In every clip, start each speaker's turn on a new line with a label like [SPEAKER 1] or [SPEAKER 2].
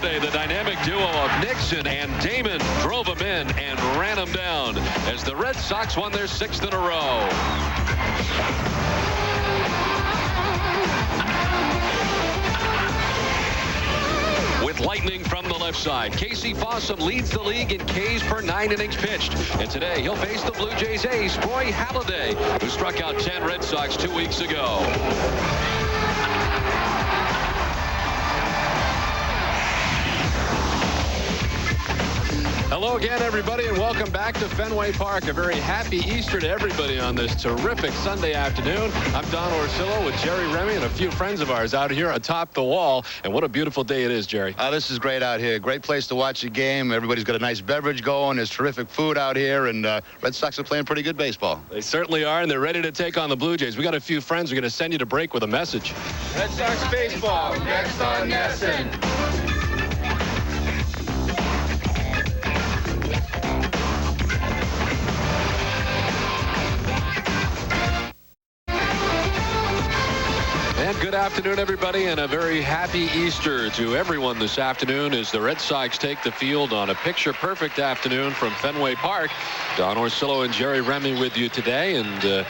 [SPEAKER 1] Yesterday, the dynamic duo of Nixon and Damon drove them in and ran them down as the Red Sox won their 6th in a row. With lightning from the left side, Casey Fossum leads the league in Ks per 9 innings pitched. And today, he'll face the Blue Jays ace, Roy Halladay, who struck out 10 Red Sox 2 weeks ago. Hello again, everybody, and welcome back to Fenway Park. A very happy Easter to everybody on this terrific Sunday afternoon. I'm Don Orsillo with Jerry Remy and a few friends of ours out here atop the wall. And what a beautiful day it is, Jerry.
[SPEAKER 2] This is great out here. Great place to watch a game. Everybody's got a nice beverage going. There's terrific food out here, and Red Sox are playing pretty good baseball.
[SPEAKER 1] They certainly are, and they're ready to take on the Blue Jays. We got a few friends who are going to send you to break with a message.
[SPEAKER 3] Red Sox baseball next on NESN.
[SPEAKER 1] Good afternoon, everybody, and a very happy Easter to everyone this afternoon as the Red Sox take the field on a picture-perfect afternoon from Fenway Park. Don Orsillo and Jerry Remy with you today, and a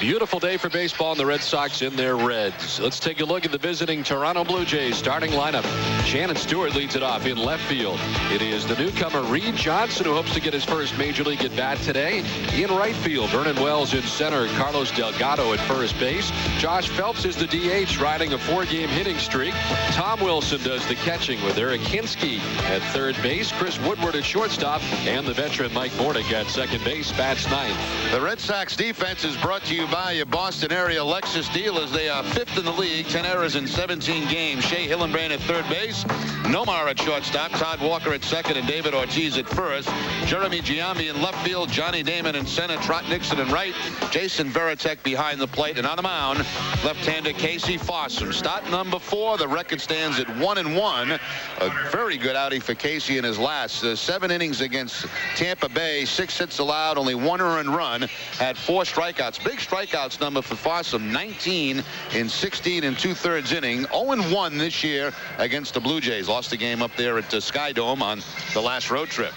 [SPEAKER 1] beautiful day for baseball and the Red Sox in their Reds. Let's take a look at the visiting Toronto Blue Jays starting lineup. Shannon Stewart leads it off in left field. It is the newcomer Reed Johnson who hopes to get his first major league at bat today. In right field, Vernon Wells in center, Carlos Delgado at first base. Josh Phelps is the DH, riding a 4-game hitting streak. Tom Wilson does the catching with Eric Hinsky at third base. Chris Woodward at shortstop, and the veteran Mike Bordick at second base, bats ninth.
[SPEAKER 2] The Red Sox defense is brought to you by your Boston area Lexus dealers. They are 5th in the league, 10 errors in 17 games. Shea Hillenbrand at third base, Nomar at shortstop, Todd Walker at second, and David Ortiz at first. Jeremy Giambi in left field, Johnny Damon in center, Trot Nixon in right, Jason Veritek behind the plate, and on the mound, left-hander Casey Fossum. Start number 4. The record stands at 1-1. A very good outing for Casey in his last 7 innings against Tampa Bay. 6 hits allowed, only 1 earned run. Had 4 strikeouts. Big strikeouts number for Fossum, 19 in 16 2/3 inning. 0-1 this year against the Blue Jays. Lost the game up there at Sky Dome on the last road trip.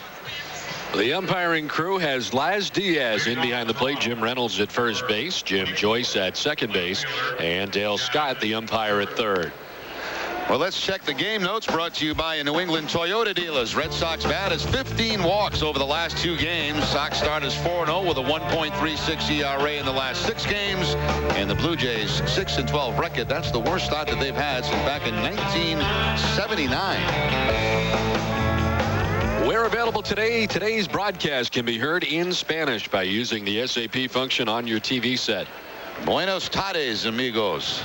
[SPEAKER 1] The umpiring crew has Laz Diaz in behind the plate, Jim Reynolds at first base, Jim Joyce at second base, and Dale Scott, the umpire, at third.
[SPEAKER 2] Well, let's check the game notes brought to you by your New England Toyota dealers. Red Sox batters 15 walks over the last 2 games. Sox starters 4-0 with a 1.36 ERA in the last 6 games. And the Blue Jays 6-12 record. That's the worst start that they've had since back in 1979.
[SPEAKER 1] We're available today. Today's broadcast can be heard in Spanish by using the SAP function on your TV set.
[SPEAKER 2] Buenos tardes, amigos.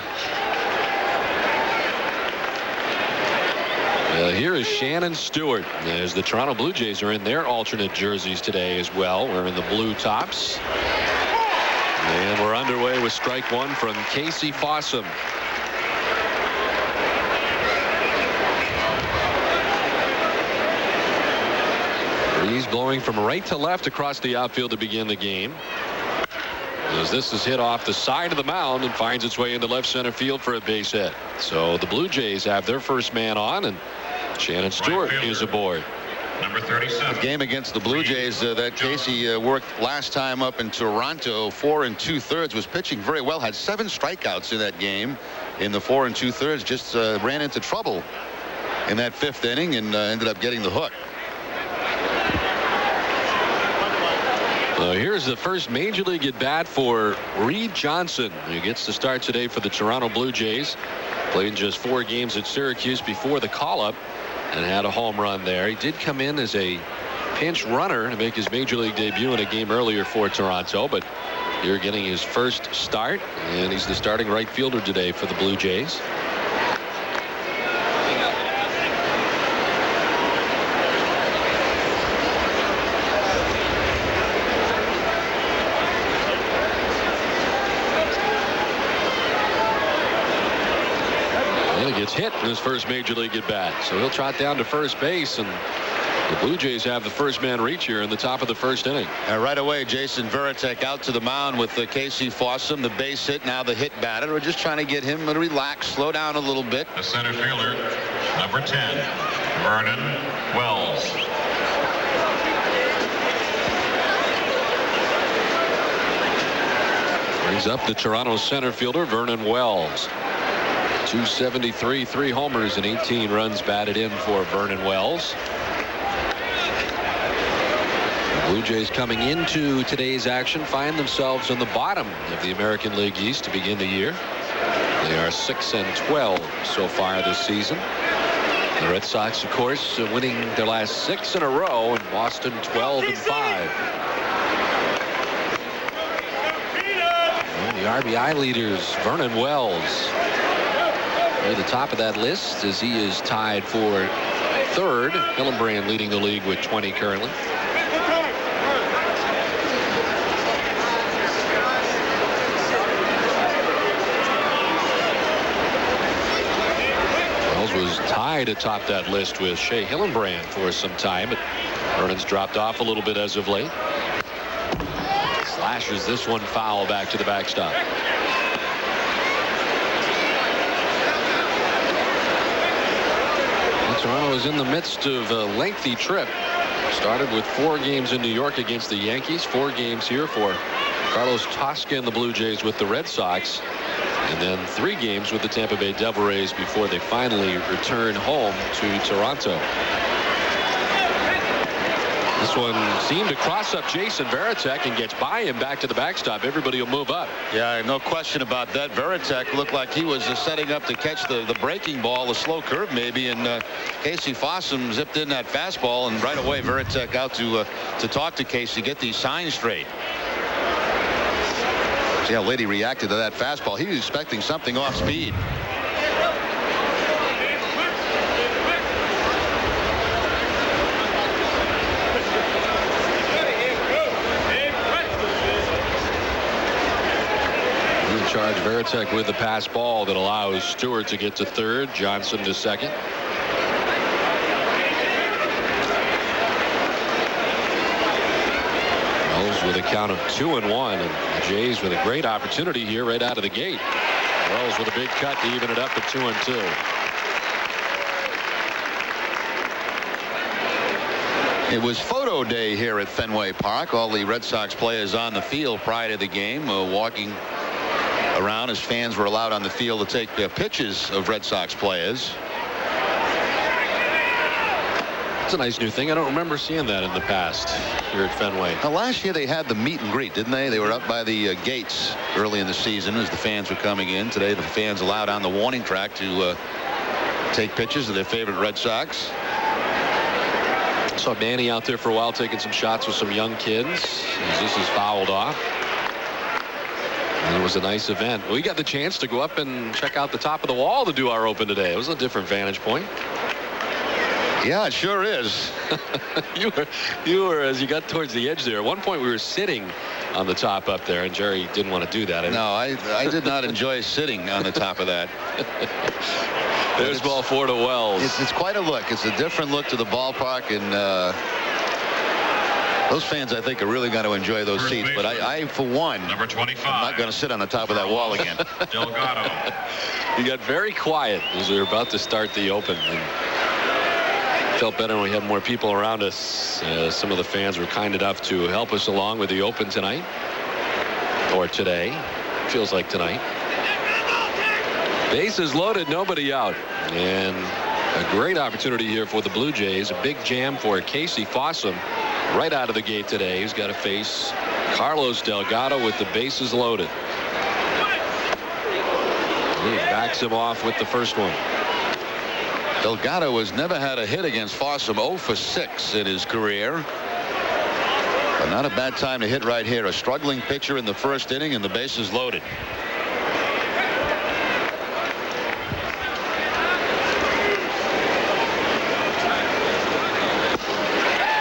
[SPEAKER 1] Here is Shannon Stewart as the Toronto Blue Jays are in their alternate jerseys today as well. We're in the blue tops. And we're underway with strike 1 from Casey Fossum. Breeze blowing from right to left across the outfield to begin the game. As this is hit off the side of the mound and finds its way into left center field for a base hit. So the Blue Jays have their first man on, and Shannon Stewart is aboard.
[SPEAKER 3] Number 37.
[SPEAKER 2] Game against the Blue Jays that Casey worked last time up in Toronto, 4 2/3, was pitching very well, had 7 strikeouts in that game in the 4 2/3, just ran into trouble in that 5th inning and ended up getting the hook.
[SPEAKER 1] Here's the first major league at bat for Reed Johnson, who gets the start today for the Toronto Blue Jays. Played just 4 games at Syracuse before the call-up and had a home run there. He did come in as a pinch runner to make his major league debut in a game earlier for Toronto, but here getting his first start, and he's the starting right fielder today for the Blue Jays. Gets hit in his first major league at bat, so he'll trot down to first base, and The Blue Jays have the first man reach here in the top of the first inning.
[SPEAKER 2] Right away, Jason Varitek out to the mound with Casey Fossum. The base hit, now the hit batter. We're just trying to get him to relax, slow down a little bit.
[SPEAKER 4] The center fielder, number 10, Vernon Wells.
[SPEAKER 1] Brings up the Toronto center fielder, Vernon Wells. 273, 3 homers, and 18 runs batted in for Vernon Wells. The Blue Jays coming into today's action find themselves on the bottom of the American League East to begin the year. They are 6-12 so far this season. The Red Sox, of course, winning their last 6 in a row, and Boston 12-5. The RBI leaders, Vernon Wells, near the top of that list as he is tied for 3rd. Hillenbrand leading the league with 20 currently. Wells was tied atop that list with Shea Hillenbrand for some time, but Vernon's dropped off a little bit as of late. Slashes this one foul back to the backstop. Toronto is in the midst of a lengthy trip. Started with 4 games in New York against the Yankees, 4 games here for Carlos Tosca and the Blue Jays with the Red Sox, and then 3 games with the Tampa Bay Devil Rays before they finally return home to Toronto. This one seemed to cross up Jason Varitek and gets by him back to the backstop. Everybody will move up.
[SPEAKER 2] Yeah, no question about that. Varitek looked like he was setting up to catch the breaking ball, a slow curve maybe, and Casey Fossum zipped in that fastball, and right away Varitek out to talk to Casey, get these signs straight. See how late he reacted to that fastball. He was expecting something off speed.
[SPEAKER 1] Charge Varitek with the pass ball that allows Stewart to get to 3rd, Johnson to 2nd. Wells with a count of 2-1, and the Jays with a great opportunity here right out of the gate. Wells with a big cut to even it up at 2-2.
[SPEAKER 2] It was photo day here at Fenway Park. All the Red Sox players on the field prior to the game, walking around as fans were allowed on the field to take pictures of Red Sox players.
[SPEAKER 1] It's a nice new thing. I don't remember seeing that in the past here at Fenway.
[SPEAKER 2] Now, last year they had the meet and greet, didn't they? They were up by the gates early in the season as the fans were coming in. Today the fans allowed on the warning track to take pictures of their favorite Red Sox.
[SPEAKER 1] Saw Manny out there for a while taking some shots with some young kids as this is fouled off. And it was a nice event. We got the chance to go up and check out the top of the wall to do our open today. It was a different vantage point.
[SPEAKER 2] Yeah, it sure is.
[SPEAKER 1] you were as you got towards the edge there. At one point we were sitting on the top up there, and Jerry didn't want to do that.
[SPEAKER 2] No, I did not enjoy sitting on the top of that.
[SPEAKER 1] There's ball 4 to Wells.
[SPEAKER 2] It's quite a look. It's a different look to the ballpark, and those fans, I think, are really going to enjoy those seats. But I, for one,
[SPEAKER 4] number 25,
[SPEAKER 2] I'm not going to sit on the top of that wall again.
[SPEAKER 4] Delgado.
[SPEAKER 1] You got very quiet as we were about to start the open. And felt better when we had more people around us. Some of the fans were kind enough to help us along with the open tonight, or today. Feels like tonight. Bases loaded, nobody out, and a great opportunity here for the Blue Jays. A big jam for Casey Fossum right out of the gate today. He's got to face Carlos Delgado with the bases loaded. He backs him off with the first one.
[SPEAKER 2] Delgado has never had a hit against Fossum. 0 for 6 in his career. But not a bad time to hit right here. A struggling pitcher in the first inning, and the bases loaded.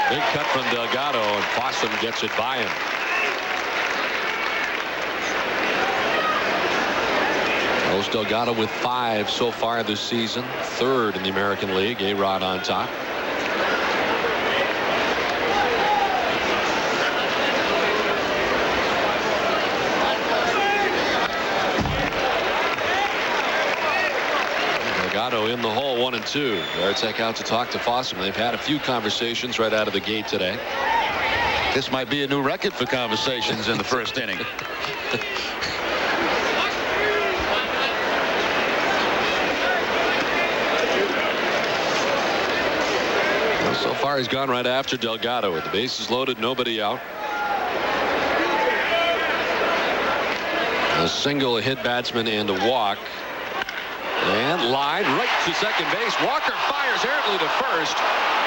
[SPEAKER 1] Big cut from Delgado, and Fossum gets it by him. Carlos Delgado with 5 so far this season, 3rd in the American League. A-Rod on top. Delgado in the hole, 1-2. Garcek out to talk to Fossum. They've had a few conversations right out of the gate today.
[SPEAKER 2] This might be a new record for conversations in the first inning.
[SPEAKER 1] Well, so far he's gone right after Delgado with the bases loaded, nobody out. A single, a hit batsman, and a walk. And line right to second base. Walker fires errantly to first.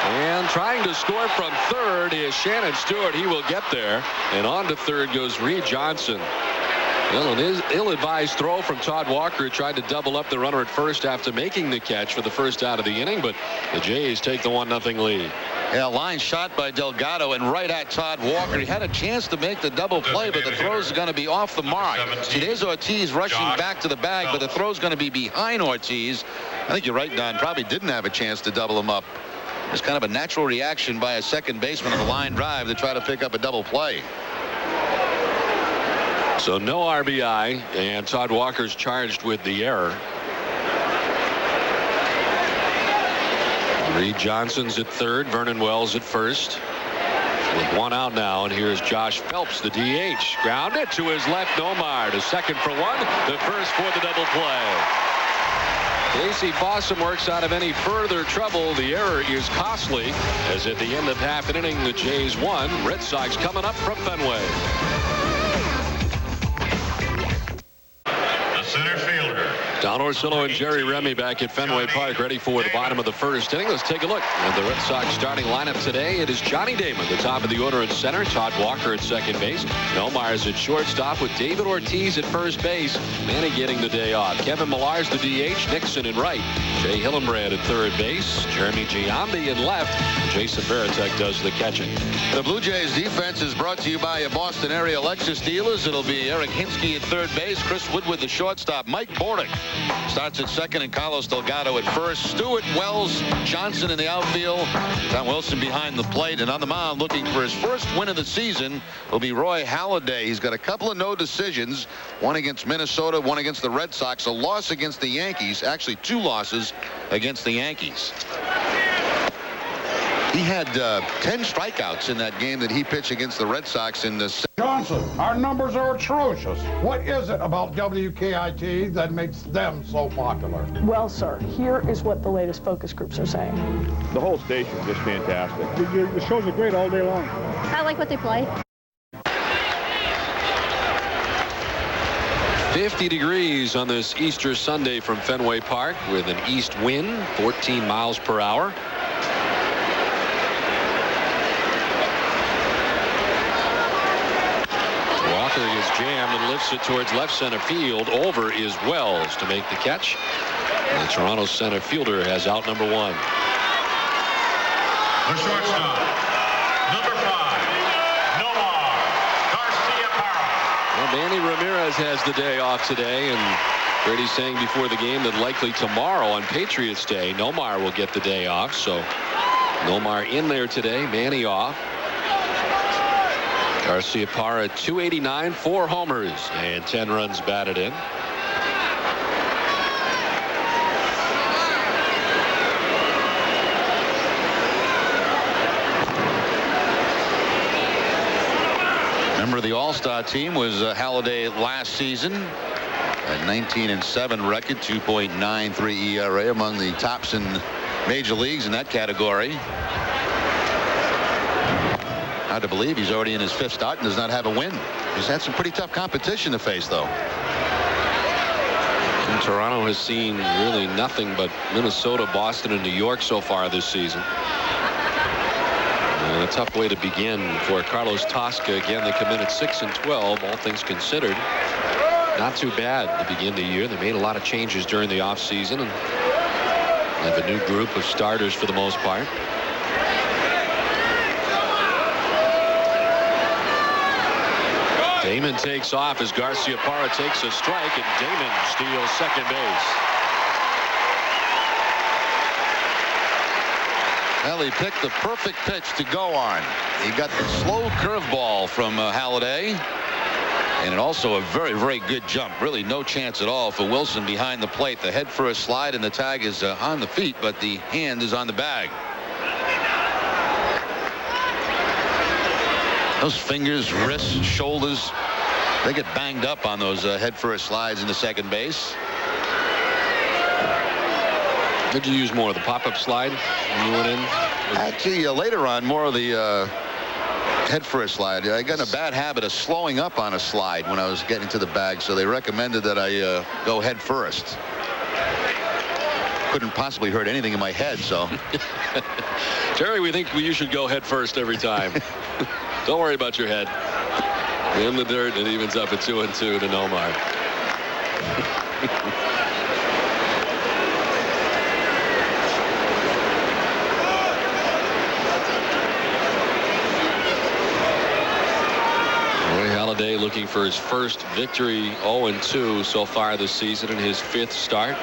[SPEAKER 1] And trying to score from third is Shannon Stewart. He will get there. And on to third goes Reed Johnson. Well, an ill-advised throw from Todd Walker, who tried to double up the runner at first after making the catch for the first out of the inning. But the Jays take the 1-0 lead.
[SPEAKER 2] Yeah, line shot by Delgado and right at Todd Walker. He had a chance to make the double play, but the throw's going to be off the mark. See, there's Ortiz rushing back to the bag, but the throw's going to be behind Ortiz. I think you're right, Don. Probably didn't have a chance to double him up. It's kind of a natural reaction by a second baseman on the line drive to try to pick up a double play.
[SPEAKER 1] So no RBI, and Todd Walker's charged with the error. Reed Johnson's at third, Vernon Wells at first. With one out now, and here's Josh Phelps, the DH. Grounded to his left, Nomar to second for one, the first for the double play. Casey Fossum works out of any further trouble. The error is costly, as at the end of half an inning, the Jays won. Red Sox coming up from Fenway.
[SPEAKER 4] The center fielder.
[SPEAKER 1] Don Orsillo and Jerry Remy back at Fenway Park, ready for the bottom of the first inning. Let's take a look at the Red Sox starting lineup today. It is Johnny Damon, the top of the order at center. Todd Walker at second base. Nomar at shortstop with David Ortiz at first base. Manny getting the day off. Kevin Millar's the DH. Nixon in right. Jay Hillenbrand at third base. Jeremy Giambi in left. Jason Varitek does the catching.
[SPEAKER 2] The Blue Jays defense is brought to you by your Boston area Lexus dealers. It'll be Eric Hinsky at third base. Chris Woodward the shortstop. Mike Borick starts at second, and Carlos Delgado at first. Stewart, Wells, Johnson in the outfield. Tom Wilson behind the plate, and on the mound looking for his first win of the season will be Roy Halladay. He's got a couple of no decisions, one against Minnesota, one against the Red Sox, a loss against the Yankees, actually two losses against the Yankees. He had 10 strikeouts in that game that he pitched against the Red Sox in the
[SPEAKER 5] Johnson, our numbers are atrocious. What is it about WKIT that makes them so popular?
[SPEAKER 6] Well, sir, here is what the latest focus groups are saying.
[SPEAKER 7] The whole station is just fantastic. The shows are great all day long.
[SPEAKER 8] I like what they play.
[SPEAKER 1] 50 degrees on this Easter Sunday from Fenway Park with an east wind, 14 miles per hour. Walker is jammed and lifts it towards left center field. Over is Wells to make the catch. And the Toronto center fielder has out number one.
[SPEAKER 4] The shortstop, number 5, Nomar Garciaparra.
[SPEAKER 1] Well, Manny Ramirez has the day off today, and Brady's saying before the game that likely tomorrow on Patriots Day, Nomar will get the day off. So Nomar in there today, Manny off. Garciaparra at 289, 4 homers, and 10 runs batted in.
[SPEAKER 2] Remember, the All-Star team was Halladay last season. A 19-7 record, 2.93 ERA, among the tops in major leagues in that category. Hard to believe he's already in his 5th start and does not have a win. He's had some pretty tough competition to face, though.
[SPEAKER 1] And Toronto has seen really nothing but Minnesota, Boston, and New York so far this season. And a tough way to begin for Carlos Tosca. Again, they come in at 6-12, all things considered. Not too bad to begin the year. They made a lot of changes during the offseason and have a new group of starters for the most part. Damon takes off as Garciaparra takes a strike, and Damon steals second base.
[SPEAKER 2] Well, he picked the perfect pitch to go on. He got the slow curveball from Halladay, And also a very, very good jump. Really no chance at all for Wilson behind the plate. The head first slide and the tag is on the feet, but the hand is on the bag. Those fingers, wrists, shoulders, they get banged up on those head first slides into second base.
[SPEAKER 1] Did you use more of the pop-up slide when you went in?
[SPEAKER 2] Actually, later on, more of the head first slide. I got in a bad habit of slowing up on a slide when I was getting to the bag, so they recommended that I go head first. Couldn't possibly hurt anything in my head, so.
[SPEAKER 1] Terry, we think you should go head first every time. Don't worry about your head. In the dirt, it evens up at 2-2 to Nomar. Halladay looking for his first victory, 0-2 so far this season in his 5th start.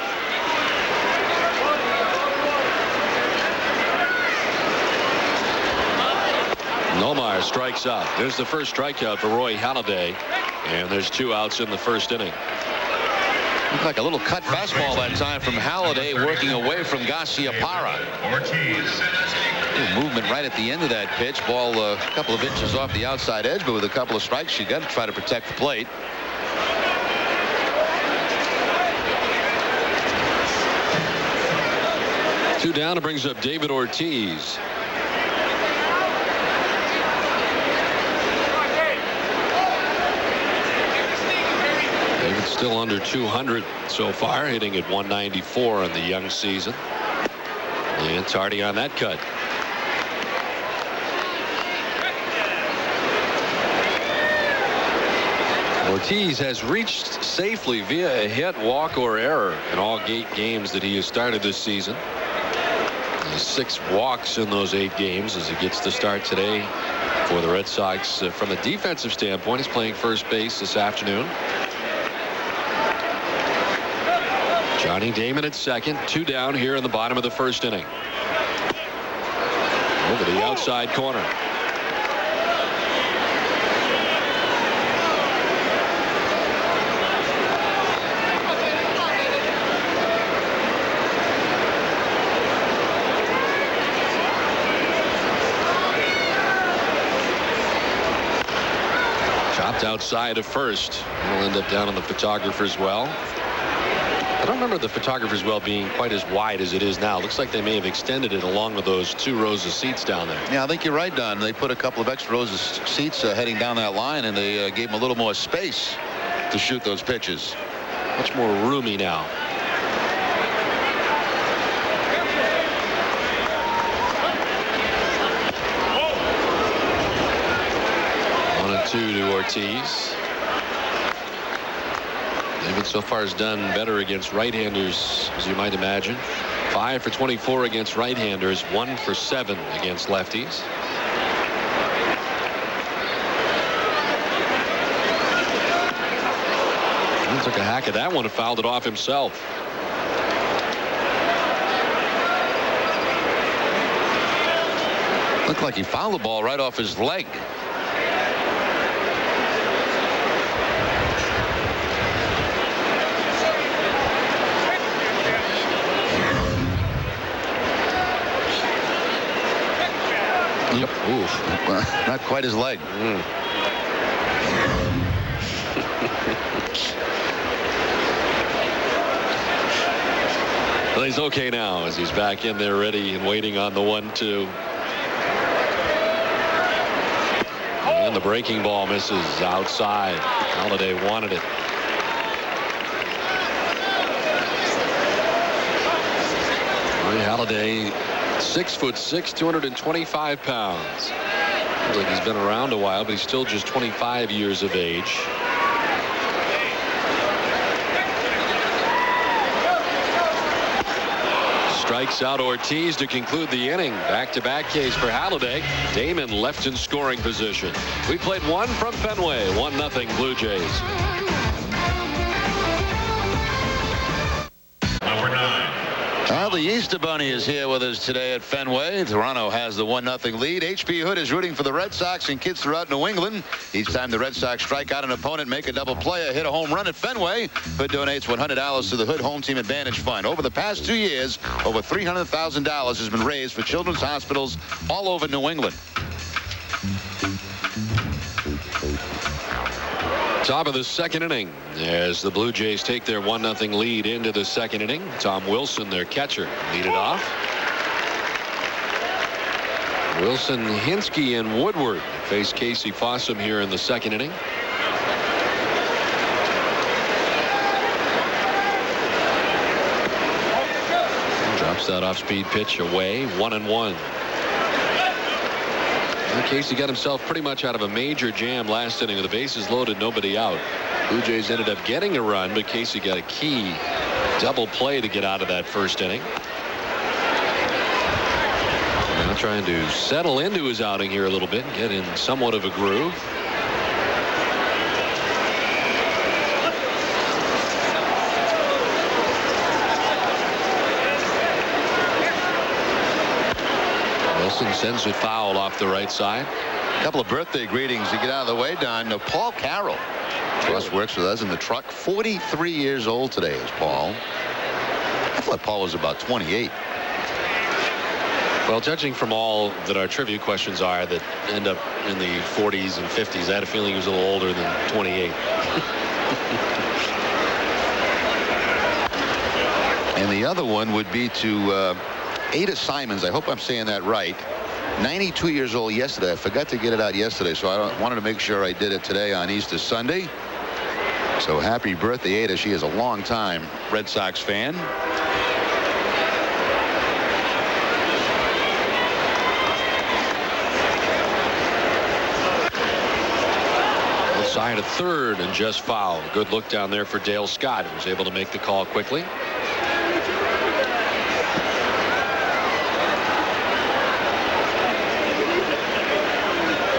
[SPEAKER 1] Nomar strikes out. There's the first strikeout for Roy Halladay, and there's 2 outs in the first inning.
[SPEAKER 2] Looked like a little cut fastball that time from Halladay, working away from Garciaparra. Movement right at the end of that pitch. Ball a couple of inches off the outside edge, but with a couple of strikes, you got to try to protect the plate.
[SPEAKER 1] Two down. It brings up David Ortiz. David's still under 200 so far, hitting at 194 in the young season. And Tardy on that cut. Ortiz has reached safely via a hit, walk, or error in all 8 games that he has started this season. 6 walks in those 8 games as he gets the start today for the Red Sox. From a defensive standpoint, he's playing first base this afternoon. Johnny Damon at second. 2 down here in the bottom of the first inning. Over the outside corner. Chopped outside of first. It'll end up down on the photographer's well. I don't remember the photographer's well being quite as wide as it is now. Looks like they may have extended it along with those 2 rows of seats down there.
[SPEAKER 2] Yeah, I think you're right, Don. They put a couple of extra rows of seats heading down that line, and they gave him a little more space to shoot those pitches.
[SPEAKER 1] Much more roomy now. One and 2 to Ortiz. David so far has done better against right-handers, as you might imagine. 5 for 24 against right-handers, 1 for 7 against lefties. He took a hack at that one and fouled it off himself.
[SPEAKER 2] Looked like he fouled the ball right off his leg.
[SPEAKER 1] Yep. Oof.
[SPEAKER 2] Not quite his leg.
[SPEAKER 1] Well, he's okay now as he's back in there ready and waiting on the 1-2. And the breaking ball misses outside. Halladay wanted it. Halladay, 6'6", 225 pounds. Looks like he's been around a while, but he's still just 25 years of age. Strikes out Ortiz to conclude the inning. Back-to-back case for Halladay. Damon left in scoring position. We played 1 from Fenway. 1-0 Blue Jays.
[SPEAKER 4] Number 9.
[SPEAKER 2] Well, the Easter Bunny is here with us today at Fenway. Toronto has the 1-0 lead. H.P. Hood is rooting for the Red Sox and kids throughout New England. Each time the Red Sox strike out an opponent, make a double play, or hit a home run at Fenway, Hood donates $100 to the Hood Home Team Advantage Fund. Over the past 2 years, over $300,000 has been raised for children's hospitals all over New England.
[SPEAKER 1] Top of the second inning as the Blue Jays take their 1-0 lead into the second inning. Tom Wilson, their catcher, lead it off. Wilson, Hinsky, and Woodward face Casey Fossum here in the second inning. Drops that off-speed pitch away. 1-1. Casey got himself pretty much out of a major jam last inning with the bases loaded, nobody out. Blue Jays ended up getting a run, but Casey got a key double play to get out of that first inning. Now trying to settle into his outing here a little bit and get in somewhat of a groove. Sends it foul off the right side.
[SPEAKER 2] A couple of birthday greetings to get out of the way, Don. Paul Carroll. Russ works with us in the truck. 43 years old today is Paul. I thought Paul was about 28.
[SPEAKER 1] Well, judging from all that our trivia questions are that end up in the 40s and 50s, I had a feeling he was a little older than 28.
[SPEAKER 2] And the other one would be to Ada Simons. I hope I'm saying that right. 92 years old yesterday. I forgot to get it out yesterday, so I wanted to make sure I did it today on Easter Sunday. So happy birthday, Ada. She is a long-time Red Sox fan.
[SPEAKER 1] Side of third and just foul. Good look down there for Dale Scott, who was able to make the call quickly.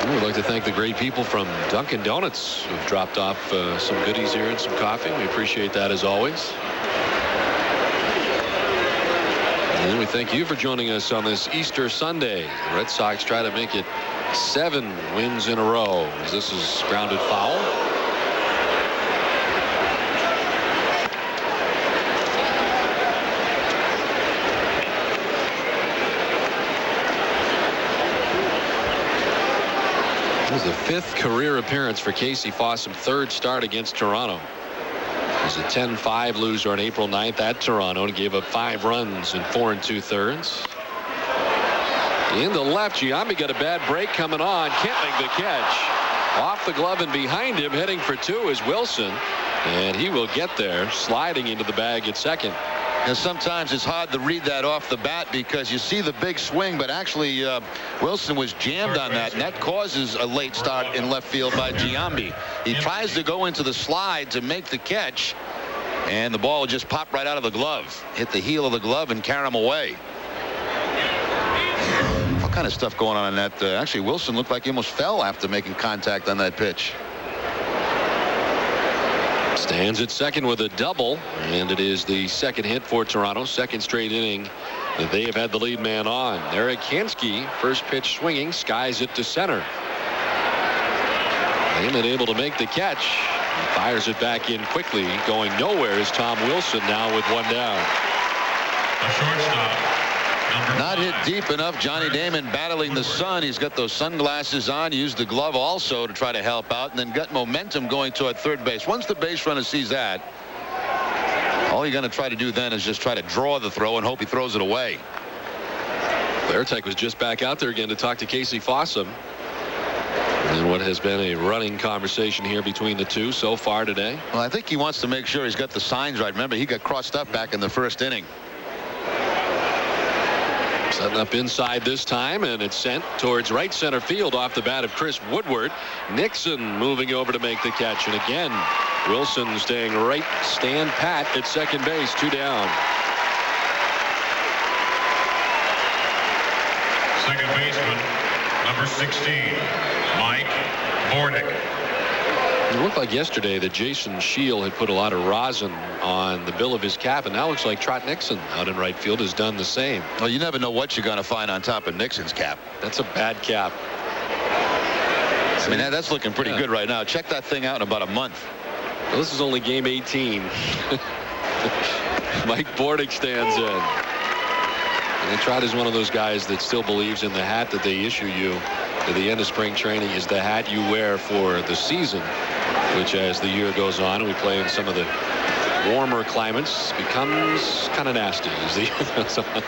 [SPEAKER 1] We'd like to thank the great people from Dunkin' Donuts who've dropped off some goodies here and some coffee. We appreciate that as always. And we thank you for joining us on this Easter Sunday. The Red Sox try to make it 7 wins in a row as this is grounded foul. This is the 5th career appearance for Casey Fossum, 3rd start against Toronto. He was a 10-5 loser on April 9th at Toronto and gave up 5 runs in 4 2/3. In the left, Giambi got a bad break coming on. Can't make the catch. Off the glove and behind him, heading for 2 is Wilson. And he will get there, sliding into the bag at second.
[SPEAKER 2] And sometimes it's hard to read that off the bat because you see the big swing, but actually Wilson was jammed on that, and that causes a late start in left field by Giambi. He tries to go into the slide to make the catch, and the ball just popped right out of the glove. Hit the heel of the glove and carry him away. What kind of stuff going on in that? Actually, Wilson looked like he almost fell after making contact on that pitch.
[SPEAKER 1] Stands at second with a double, and it is the second hit for Toronto. Second straight inning that they have had the lead man on. Eric Hinsky, first pitch swinging, skies it to center. And able to make the catch. He fires it back in quickly. Going nowhere is Tom Wilson now with 1 down.
[SPEAKER 4] The shortstop.
[SPEAKER 2] Not hit deep enough. Johnny Damon battling the sun. He's got those sunglasses on. Used the glove also to try to help out, and then got momentum going toward third base. Once the base runner sees that, all you're going to try to do then is just try to draw the throw and hope he throws it away.
[SPEAKER 1] Varitek was just back out there again to talk to Casey Fossum. And what has been a running conversation here between the two so far today.
[SPEAKER 2] Well, I think he wants to make sure he's got the signs right. Remember, he got crossed up back in the first inning.
[SPEAKER 1] Setting up inside this time, and it's sent towards right center field off the bat of Chris Woodward. Nixon moving over to make the catch, and again Wilson staying right stand pat at second base. 2 down.
[SPEAKER 4] Second baseman, number 16, Mike Bordick.
[SPEAKER 1] It looked like yesterday that Jason Shield had put a lot of rosin on the bill of his cap, and now looks like Trot Nixon out in right field has done the same.
[SPEAKER 2] Well, you never know what you're going to find on top of Nixon's cap.
[SPEAKER 1] That's a bad cap.
[SPEAKER 2] I mean, that's looking pretty good right now. Check that thing out in about a month.
[SPEAKER 1] Well, this is only game 18. Mike Bordick stands in. And Trot is one of those guys that still believes in the hat that they issue you at the end of spring training is the hat you wear for the season, which as the year goes on and we play in some of the warmer climates becomes kind of nasty as the year goes on.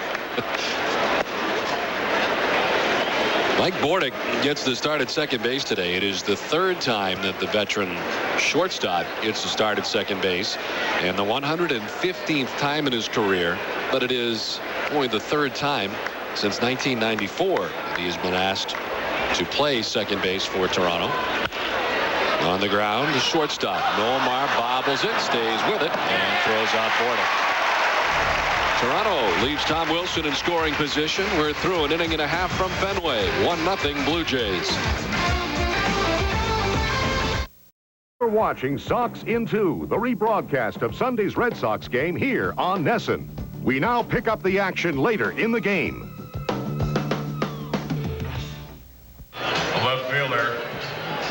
[SPEAKER 1] Mike Bordick gets the start at second base today. It is the third time that the veteran shortstop gets the start at second base and the 115th time in his career, but it is only the third time since 1994 that he has been asked to play second base for Toronto. On the ground, the shortstop Nomar bobbles it, stays with it, and throws out Bordick. Toronto leaves Tom Wilson in scoring position. We're through an inning and a half from Fenway. 1-0 Blue Jays.
[SPEAKER 8] We're watching Sox in 2, the rebroadcast of Sunday's Red Sox game here on NESN. We now pick up the action later in the game.
[SPEAKER 4] Left fielder.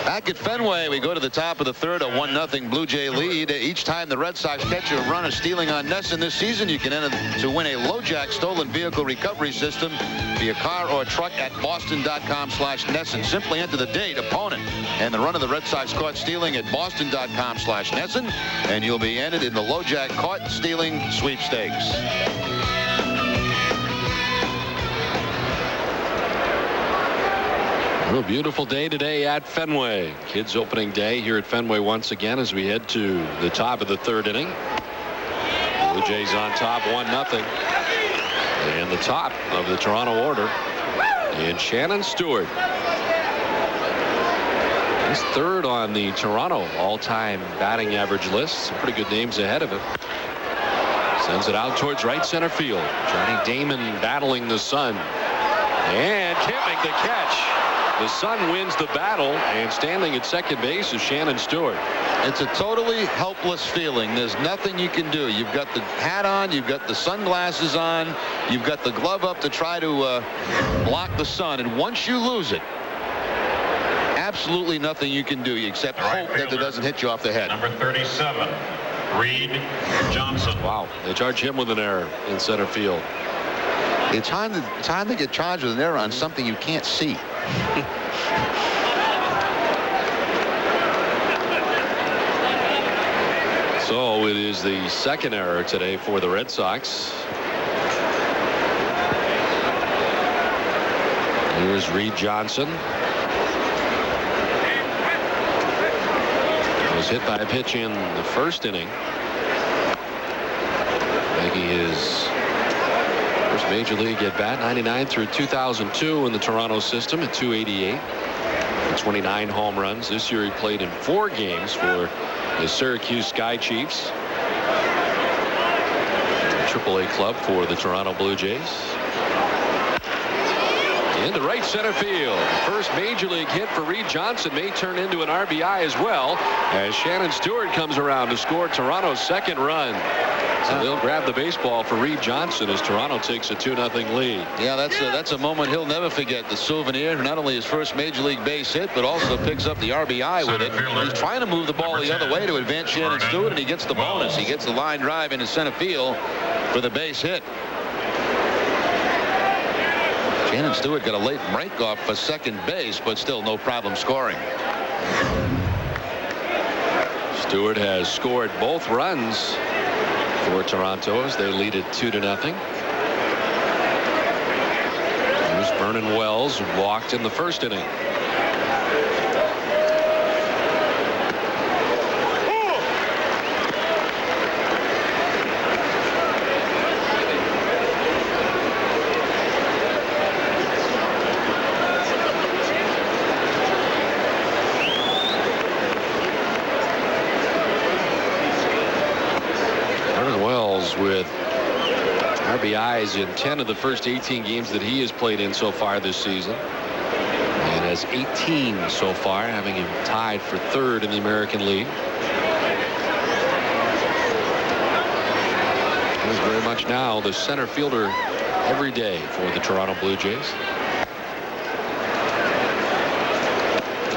[SPEAKER 2] Back at Fenway, we go to the top of the third, a 1-0 Blue Jay lead. Each time the Red Sox catch a run of stealing on NESN this season, you can enter to win a LoJack stolen vehicle recovery system for your car or truck at boston.com/NESN. Simply enter the date, opponent, and the run of the Red Sox caught stealing at boston.com/NESN, and you'll be entered in the LoJack caught stealing sweepstakes.
[SPEAKER 1] A beautiful day today at Fenway. Kids opening day here at Fenway once again as we head to the top of the third inning. Blue Jays on top 1-0. And the top of the Toronto order and Shannon Stewart. He's third on the Toronto all-time batting average list. Some pretty good names ahead of him. Sends it out towards right center field. Johnny Damon battling the Sun. And can't make the catch. The Sun wins the battle, and standing at second base is Shannon Stewart.
[SPEAKER 2] It's a totally helpless feeling. There's nothing you can do. You've got the hat on, you've got the sunglasses on, you've got the glove up to try to block the sun, and once you lose it, absolutely nothing you can do except hope that it doesn't hit you off the head.
[SPEAKER 4] Number 37, Reed Johnson.
[SPEAKER 1] Wow, they charge him with an error in center field.
[SPEAKER 2] It's time to get charged with an error on something you can't see.
[SPEAKER 1] So it is the second error today for the Red Sox. Here's Reed Johnson. He was hit by a pitch in the first inning, making his first major league at bat. 99 through 2002 in the Toronto system at 288. 29 home runs. This year he played in 4 games for the Syracuse Sky Chiefs, AAA club for the Toronto Blue Jays. Into right center field. First major league hit for Reed Johnson may turn into an RBI as well as Shannon Stewart comes around to score Toronto's second run. So they'll grab the baseball for Reed Johnson as Toronto takes a 2-0 lead.
[SPEAKER 2] Yeah, that's a moment he'll never forget. The souvenir, not only his first major league base hit, but also picks up the RBI with it. He's trying to move the ball the other way to advance Shannon Stewart, and he gets the bonus. He gets the line drive into center field for the base hit. Shannon Stewart got a late break off for second base, but still no problem scoring.
[SPEAKER 1] Stewart has scored both runs for Toronto as they lead it 2-0. Here's Vernon Wells, who walked in the first inning. With RBIs in 10 of the first 18 games that he has played in so far this season. And has 18 so far, having him tied for third in the American League. He's very much now the center fielder every day for the Toronto Blue Jays.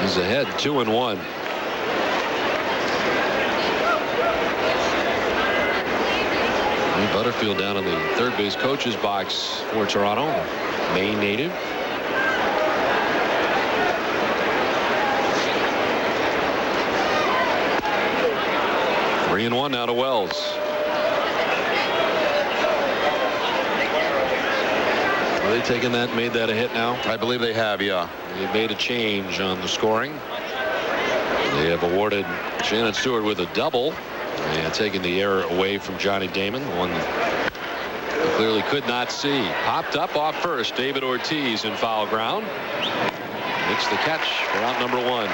[SPEAKER 1] He's ahead 2-1. Butterfield down in the third base coach's box for Toronto, Maine native. Three and one now to Wells. Are they taking that, made that a hit now?
[SPEAKER 2] I believe they have, yeah.
[SPEAKER 1] They made a change on the scoring. They have awarded Shannon Stewart with a double. And taking the error away from Johnny Damon, one that he clearly could not see. Popped up off first. David Ortiz in foul ground. Makes the catch for out number one.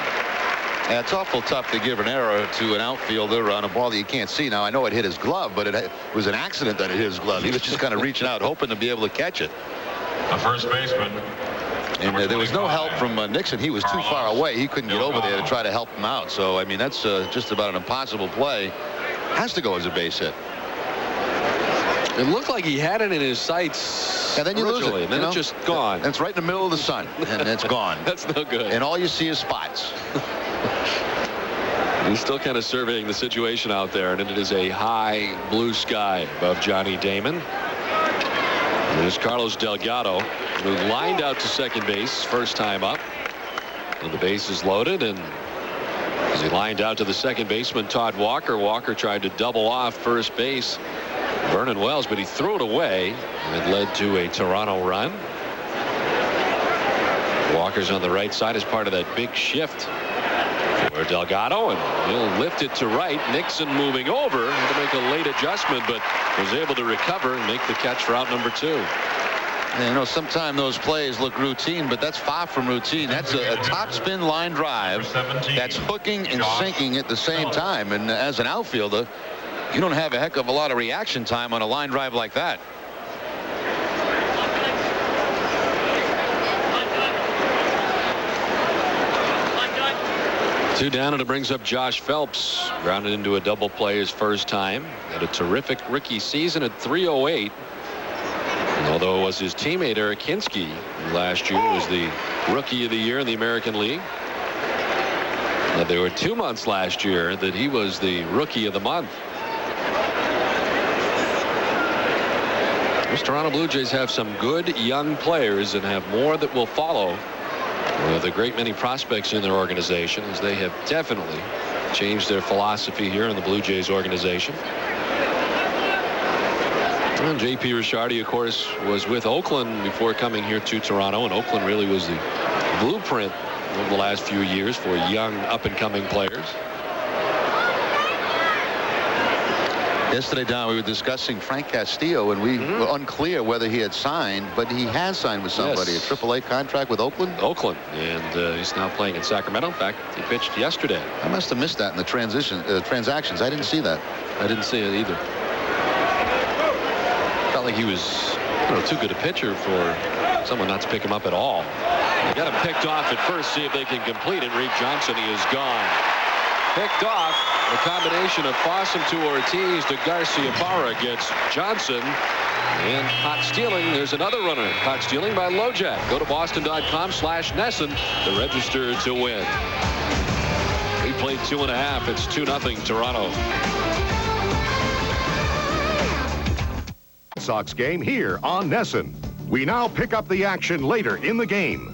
[SPEAKER 2] Yeah, it's awful tough to give an error to an outfielder on a ball that you can't see. Now, I know it hit his glove, but it was an accident that it hit his glove. He was just kind of reaching out, hoping to be able to catch it.
[SPEAKER 4] The first baseman.
[SPEAKER 2] And there was no help from Nixon. He was too far away. He couldn't get over there to try to help him out. So, I mean, that's just about an impossible play. Has to go as a base hit.
[SPEAKER 1] It looked like he had it in his sights.
[SPEAKER 2] And then you lose it.
[SPEAKER 1] And then it's just gone.
[SPEAKER 2] And it's right in the middle of the sun. And it's gone.
[SPEAKER 1] That's no good.
[SPEAKER 2] And all you see is spots.
[SPEAKER 1] He's still kind of surveying the situation out there. And it is a high blue sky above Johnny Damon. There's Carlos Delgado, who lined out to second base first time up. And the base is loaded, and as he lined out to the second baseman, Todd Walker. Walker tried to double off first base Vernon Wells, but he threw it away, and it led to a Toronto run. Walker's on the right side as part of that big shift for Delgado, and he'll lift it to right. Nixon moving over to make a late adjustment, but was able to recover and make the catch for out number two.
[SPEAKER 2] And, you know, sometimes those plays look routine, but that's far from routine. That's a top spin line drive that's hooking and sinking at the same time. And as an outfielder, you don't have a heck of a lot of reaction time on a line drive like that.
[SPEAKER 1] Two down, and it brings up Josh Phelps, grounded into a double play his first time. Had a terrific rookie season at 308. Although it was his teammate Eric Hinsky last year was the rookie of the year in the American League. Now, there were 2 months last year that he was the rookie of the month. Those Toronto Blue Jays have some good young players and have more that will follow with a great many prospects in their organization, as they have definitely changed their philosophy here in the Blue Jays organization. And J.P. Ricciardi, of course, was with Oakland before coming here to Toronto, and Oakland really was the blueprint over the last few years for young up-and-coming players.
[SPEAKER 2] Yesterday, Don, we were discussing Frank Castillo, and we were unclear whether he had signed, but he has signed with somebody.
[SPEAKER 1] Yes.
[SPEAKER 2] A AAA contract with Oakland?
[SPEAKER 1] Oakland, and he's now playing in Sacramento. In fact, he pitched yesterday.
[SPEAKER 2] I must have missed that in the transactions. I didn't see that.
[SPEAKER 1] I didn't see it either. Felt like he was, too good a pitcher for someone not to pick him up at all. They got him picked off at first, see if they can complete it. Reed Johnson, he is gone. Picked off. The combination of Fossum to Ortiz to Garciaparra gets Johnson. And hot stealing. There's another runner. Hot stealing by Lojak. Go to boston.com/NESN to register to win. We played 2.5. It's 2-0 Toronto.
[SPEAKER 8] Red Sox game here on NESN. We now pick up the action later in the game.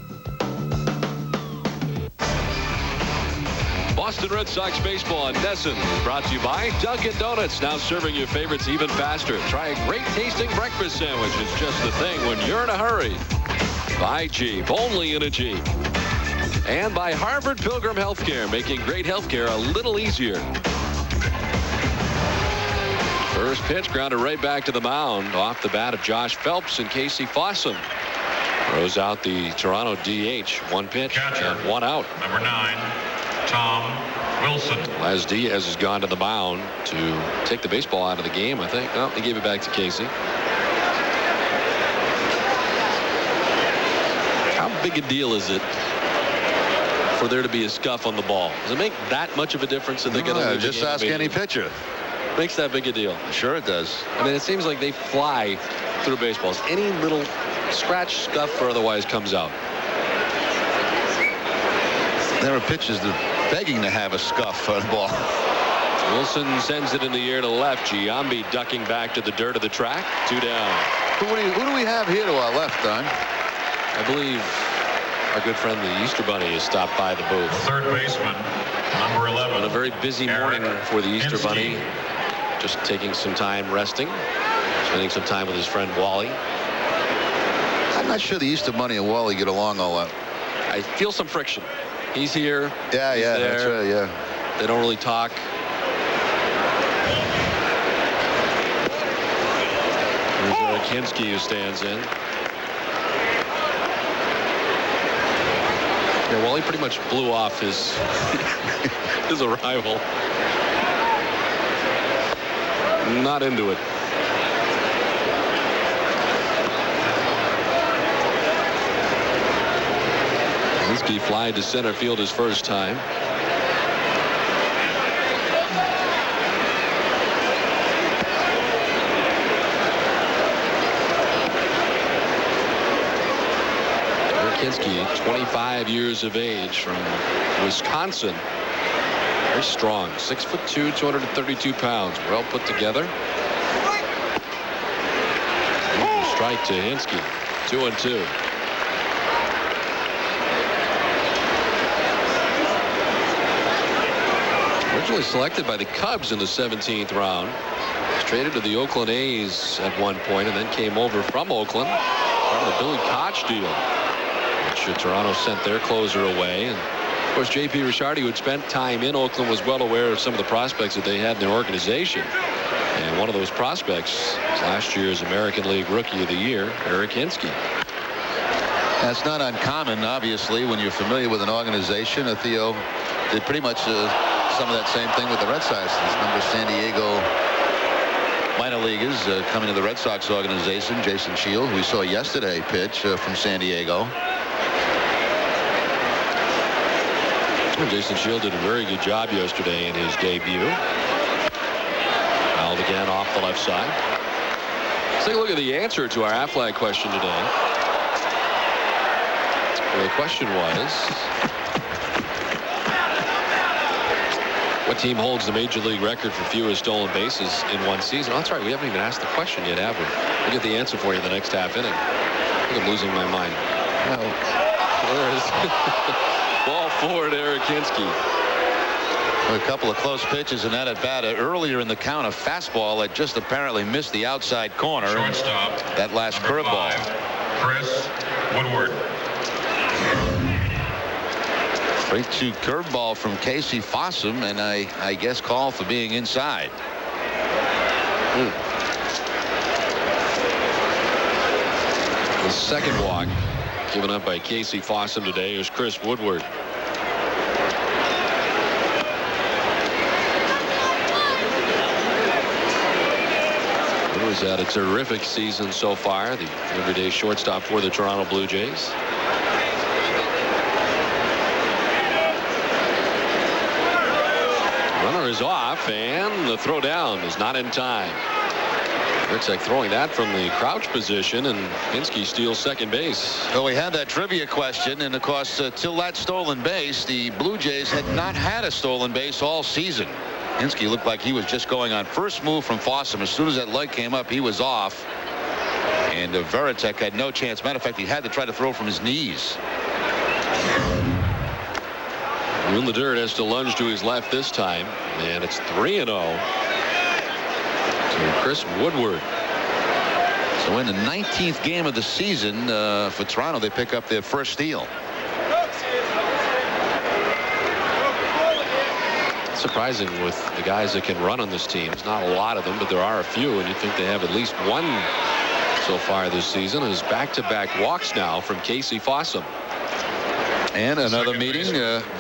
[SPEAKER 1] Boston Red Sox baseball on NESN is brought to you by Dunkin' Donuts, now serving your favorites even faster. Try a great tasting breakfast sandwich. It's just the thing when you're in a hurry. By Jeep, only in a Jeep. And by Harvard Pilgrim Healthcare, making great healthcare a little easier. First pitch grounded right back to the mound off the bat of Josh Phelps and Casey Fossum. Throws out the Toronto DH. One pitch,
[SPEAKER 4] Catcher,
[SPEAKER 1] one out.
[SPEAKER 4] Number 9, Tom Wilson.
[SPEAKER 1] Les Diaz has gone to the mound to take the baseball out of the game, I think. Oh, they gave it back to Casey. How big a deal is it for there to be a scuff on the ball? Does it make that much of a difference that they get a
[SPEAKER 2] just ask any pitcher.
[SPEAKER 1] Makes that big a deal.
[SPEAKER 2] Sure it does.
[SPEAKER 1] I mean, it seems like they fly through baseballs. Any little scratch, scuff, or otherwise comes out.
[SPEAKER 2] There are pitches that begging to have a scuff on the ball.
[SPEAKER 1] Wilson sends it in the air to left. Giambi ducking back to the dirt of the track. 2 down.
[SPEAKER 2] Who do we have here to our left, Don?
[SPEAKER 1] I believe our good friend the Easter Bunny has stopped by the booth.
[SPEAKER 4] Third baseman, number 11.
[SPEAKER 1] On a very busy morning for the Easter Bunny. Just taking some time resting. Spending some time with his friend Wally.
[SPEAKER 2] I'm not sure the Easter Bunny and Wally get along all that.
[SPEAKER 1] I feel some friction. He's here.
[SPEAKER 2] Yeah,
[SPEAKER 1] he's there.
[SPEAKER 2] That's right, yeah.
[SPEAKER 1] They don't really talk. Here's Eric Hinsky who stands in. Yeah, Wally pretty much blew off his his arrival. Not into it. Hinsky flied to center field his first time. Hinsky, 25 years of age, from Wisconsin. Very strong. 6'2", 232 pounds. Well put together. Strike to Hinsky. 2-2. Originally selected by the Cubs in the 17th round. Was traded to the Oakland A's at one point and then came over from Oakland. Part of the Billy Koch deal. Toronto sent their closer away, and of course J.P. Ricciardi, who had spent time in Oakland, was well aware of some of the prospects that they had in their organization, and one of those prospects was last year's American League Rookie of the Year, Eric Hinsky.
[SPEAKER 2] That's not uncommon, obviously, when you're familiar with an organization. Theo did pretty much some of that same thing with the Red Sox. This number of San Diego minor leaguers coming to the Red Sox organization. Jason Shield, who we saw yesterday pitch from San Diego. Jason Shield did a very good job yesterday in his debut. Fouled again off the left side. Let's take a look at the answer to our Aflac question today. Well, the question was, what team holds the major league record for fewest stolen bases in one season? Oh, that's right. We haven't even asked the question yet, have we? We'll get the answer for you in the next half inning. I think I'm losing my mind. Where is ball forward, Eric Hinsky. A couple of close pitches in that at bat earlier in the count. A fastball that just apparently missed the outside corner.
[SPEAKER 4] Shortstop.
[SPEAKER 2] That last curveball.
[SPEAKER 4] Chris Woodward.
[SPEAKER 2] 3-2 curveball from Casey Fossum, and I guess call for being inside. The second walk given up by Casey Fossum today is Chris Woodward. Woodward's had a terrific season so far. The everyday shortstop for the Toronto Blue Jays. Runner is off, and the throw down is not in time. Looks like throwing that from the crouch position, and Hinsky steals second base. Well, we had that trivia question, and of course, till that stolen base, the Blue Jays had not had a stolen base all season. Hinsky looked like he was just going on first move from Fossum. As soon as that leg came up, he was off, and Veritek had no chance. Matter of fact, he had to try to throw from his knees. In the dirt, has to lunge to his left this time, and it's 3-0. Chris Woodward. So in the 19th game of the season for Toronto, they pick up their first steal. Surprising with the guys that can run on this team. There's not a lot of them, but there are a few, and you think they have at least one so far this season. Is back-to-back walks now from Casey Fossum. And another meeting.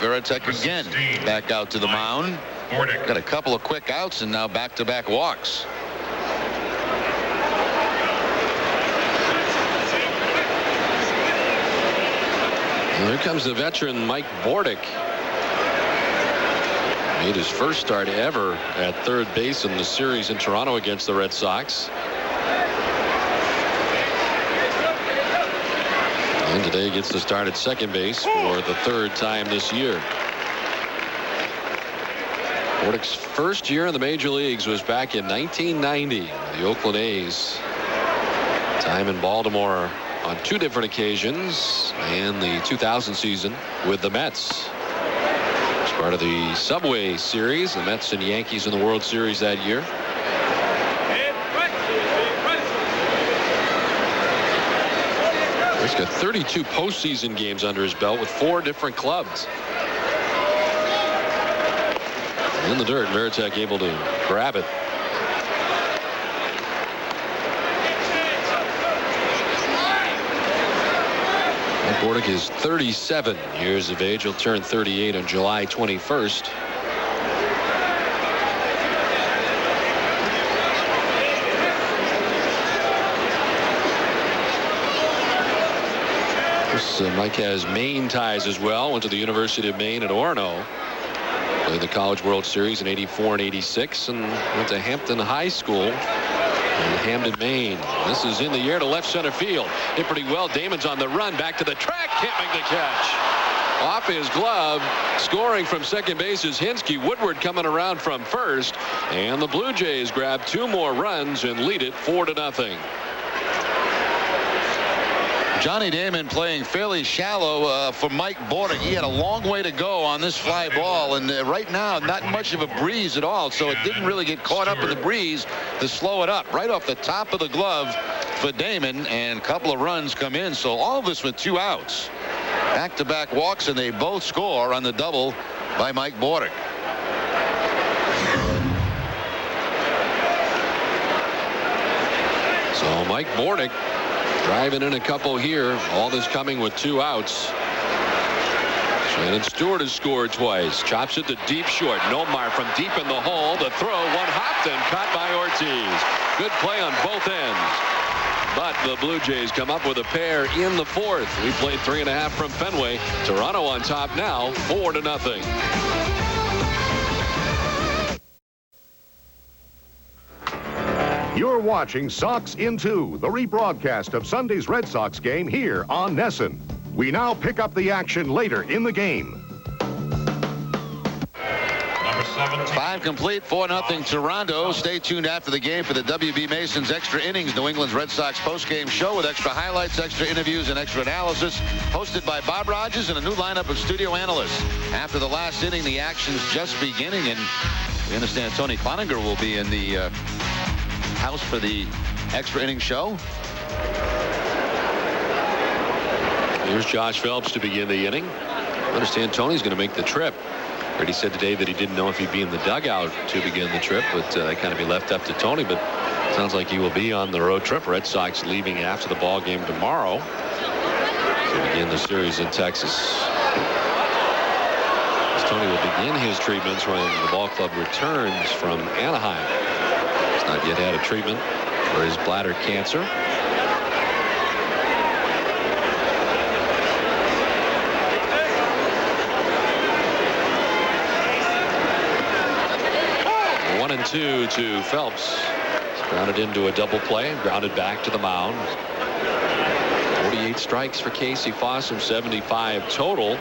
[SPEAKER 2] Veritek again back out to the mound. Got a couple of quick outs, and now back-to-back walks. They're
[SPEAKER 1] Here comes the veteran Mike Bordick. Made his first start ever at third base in the series in Toronto against the Red Sox. And today gets to start at second base for the third time this year. Bordick's first year in the major leagues was back in 1990. The Oakland A's. Time in Baltimore on 2 different occasions, and the 2000 season with the Mets. As part of the Subway Series, the Mets and Yankees in the World Series that year. He's got 32 postseason games under his belt with 4 different clubs. In the dirt, Veritek able to grab it. Bordick is 37 years of age. He'll turn 38 on July 21st. Mike has Maine ties as well. Went to the University of Maine at Orono. Played the College World Series in '84 and '86, and went to Hampton High School in Hamden, Maine. This is in the air to left center field. Hit pretty well. Damon's on the run. Back to the track. Can't make the catch. Off his glove. Scoring from second base is Hinsky. Woodward coming around from first. And the Blue Jays grab 2 more runs and lead it 4-0.
[SPEAKER 2] Johnny Damon playing fairly shallow for Mike Bordick. He had a long way to go on this fly ball, and right now not much of a breeze at all, so it didn't really get caught up in the breeze to slow it up. Right off the top of the glove for Damon, and a couple of runs come in, so all of this with 2 outs. Back-to-back walks, and they both score on the double by Mike Bordick.
[SPEAKER 1] So Mike Bordick driving in a couple here. All this coming with 2 outs. Shannon Stewart has scored twice. Chops it to deep short. Nomar from deep in the hole. The throw, one hopped and caught by Ortiz. Good play on both ends. But the Blue Jays come up with a pair in the 4th. We played 3.5 from Fenway. Toronto on top now, 4-0.
[SPEAKER 8] You're watching Sox in 2, the rebroadcast of Sunday's Red Sox game here on NESN. We now pick up the action later in the game.
[SPEAKER 4] Number 17.
[SPEAKER 2] 5 complete, 4-0 Toronto. Stay tuned after the game for the W.B. Mason's Extra Innings, New England's Red Sox postgame show with extra highlights, extra interviews, and extra analysis. Hosted by Bob Rogers and a new lineup of studio analysts. After the last inning, the action's just beginning, and we understand Tony Cloninger will be in the house for the extra inning show.
[SPEAKER 1] Here's Josh Phelps to begin the inning. I understand Tony's going to make the trip. He said today that he didn't know if he'd be in the dugout to begin the trip, but that kind of be left up to Tony. But it sounds like he will be on the road trip. Red Sox leaving after the ball game tomorrow to begin the series in Texas. As Tony will begin his treatments when the ball club returns from Anaheim. Not yet had a treatment for his bladder cancer. One and 2 to Phelps. He's grounded into a double play, grounded back to the mound. 48 strikes for Casey Fossum, 75 total.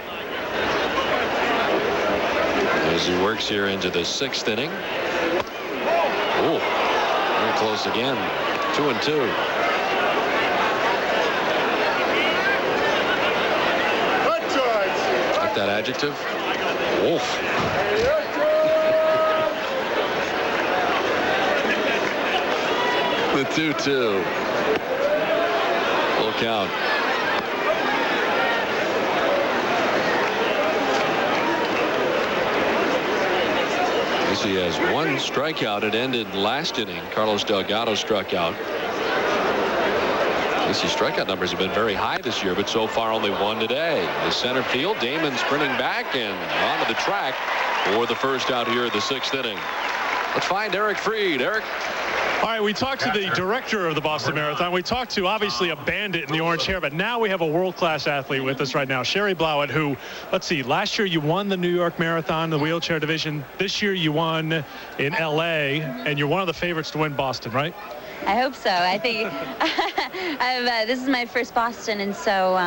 [SPEAKER 1] As he works here into the 6th inning. Oh. Close again. 2-2. Like that adjective. Wolf. The 2-2. Full count. He has 1 strikeout. It ended last inning. Carlos Delgado struck out. His strikeout numbers have been very high this year, but so far only 1 today. The center field, Damon sprinting back and onto the track for the first out here in the 6th inning. Let's find Eric Fried. Eric.
[SPEAKER 9] All right, we talked to the director of the Boston Marathon. We talked to, obviously, a bandit in the orange hair, but now we have a world-class athlete with us right now, Sherry Blowett, who, let's see, last year you won the New York Marathon, the wheelchair division. This year you won in L.A., and you're one of the favorites to win Boston, right?
[SPEAKER 10] I hope so. I think this is my first Boston, and so,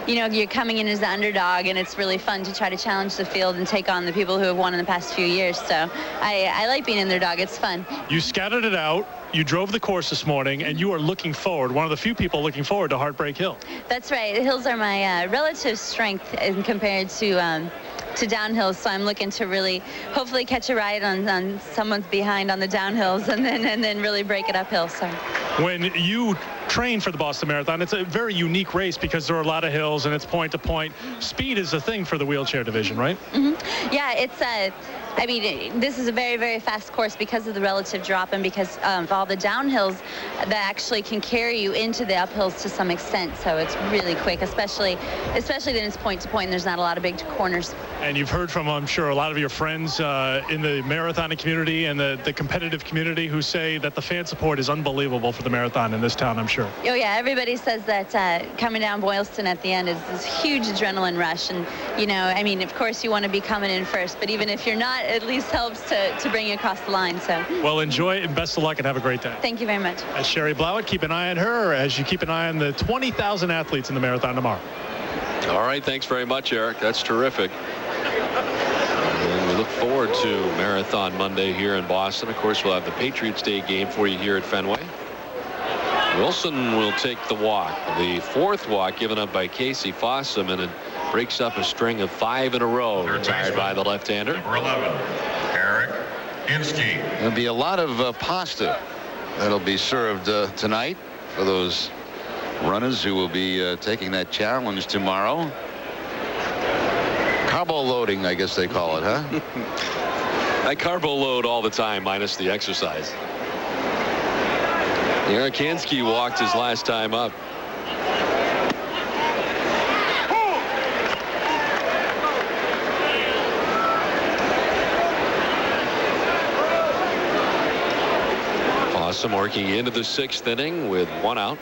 [SPEAKER 10] you know, you're coming in as the underdog, and it's really fun to try to challenge the field and take on the people who have won in the past few years. So I like being an underdog. It's fun. You scouted it out. You drove the course this morning, and you are looking forward, one of the few people looking forward to Heartbreak Hill. That's right. The hills are my relative strength in compared to downhills, so I'm looking to really hopefully catch a ride on someone's behind on the downhills and then really break it uphill. So when you train for the Boston Marathon, it's a very unique race because there are a lot of hills and it's point to point. Speed is a thing for the wheelchair division, right? Mm-hmm. Yeah, it's I mean, this is a very, very fast course because of the relative drop and because of all the downhills that actually can carry you into the uphills to some extent. So it's really quick, especially when it's point to point and there's not a lot of big corners. And you've heard from, I'm sure, a lot of your friends in the marathoning community and the competitive community who say that the fan support is unbelievable for the marathon in this town, I'm sure. Oh, yeah. Everybody says that coming down Boylston at the end is this huge adrenaline rush. And, you know, I mean, of course, you want to be coming in first. But even if you're not, at least helps to bring you across the line. So. Well, enjoy it and best of luck and have a great day. Thank you very much. As Sherry Blowett, keep an eye on her as you keep an eye on the 20,000 athletes in the marathon tomorrow.
[SPEAKER 1] All right. Thanks very much, Eric. That's terrific. And we look forward to Marathon Monday here in Boston. Of course, we'll have the Patriots Day game for you here at Fenway. Wilson will take the walk. The fourth walk given up by Casey Fossum, and it breaks up a string of 5 in a row retired by the left-hander.
[SPEAKER 4] Number 11, Eric Hinsky.
[SPEAKER 2] There'll be a lot of pasta that'll be served tonight for those runners who will be taking that challenge tomorrow. Carbo loading, I guess they call it, huh?
[SPEAKER 1] I carbo load all the time, minus the exercise. Eric Hinsky walked his last time up. Fossum working into the 6th inning with 1 out.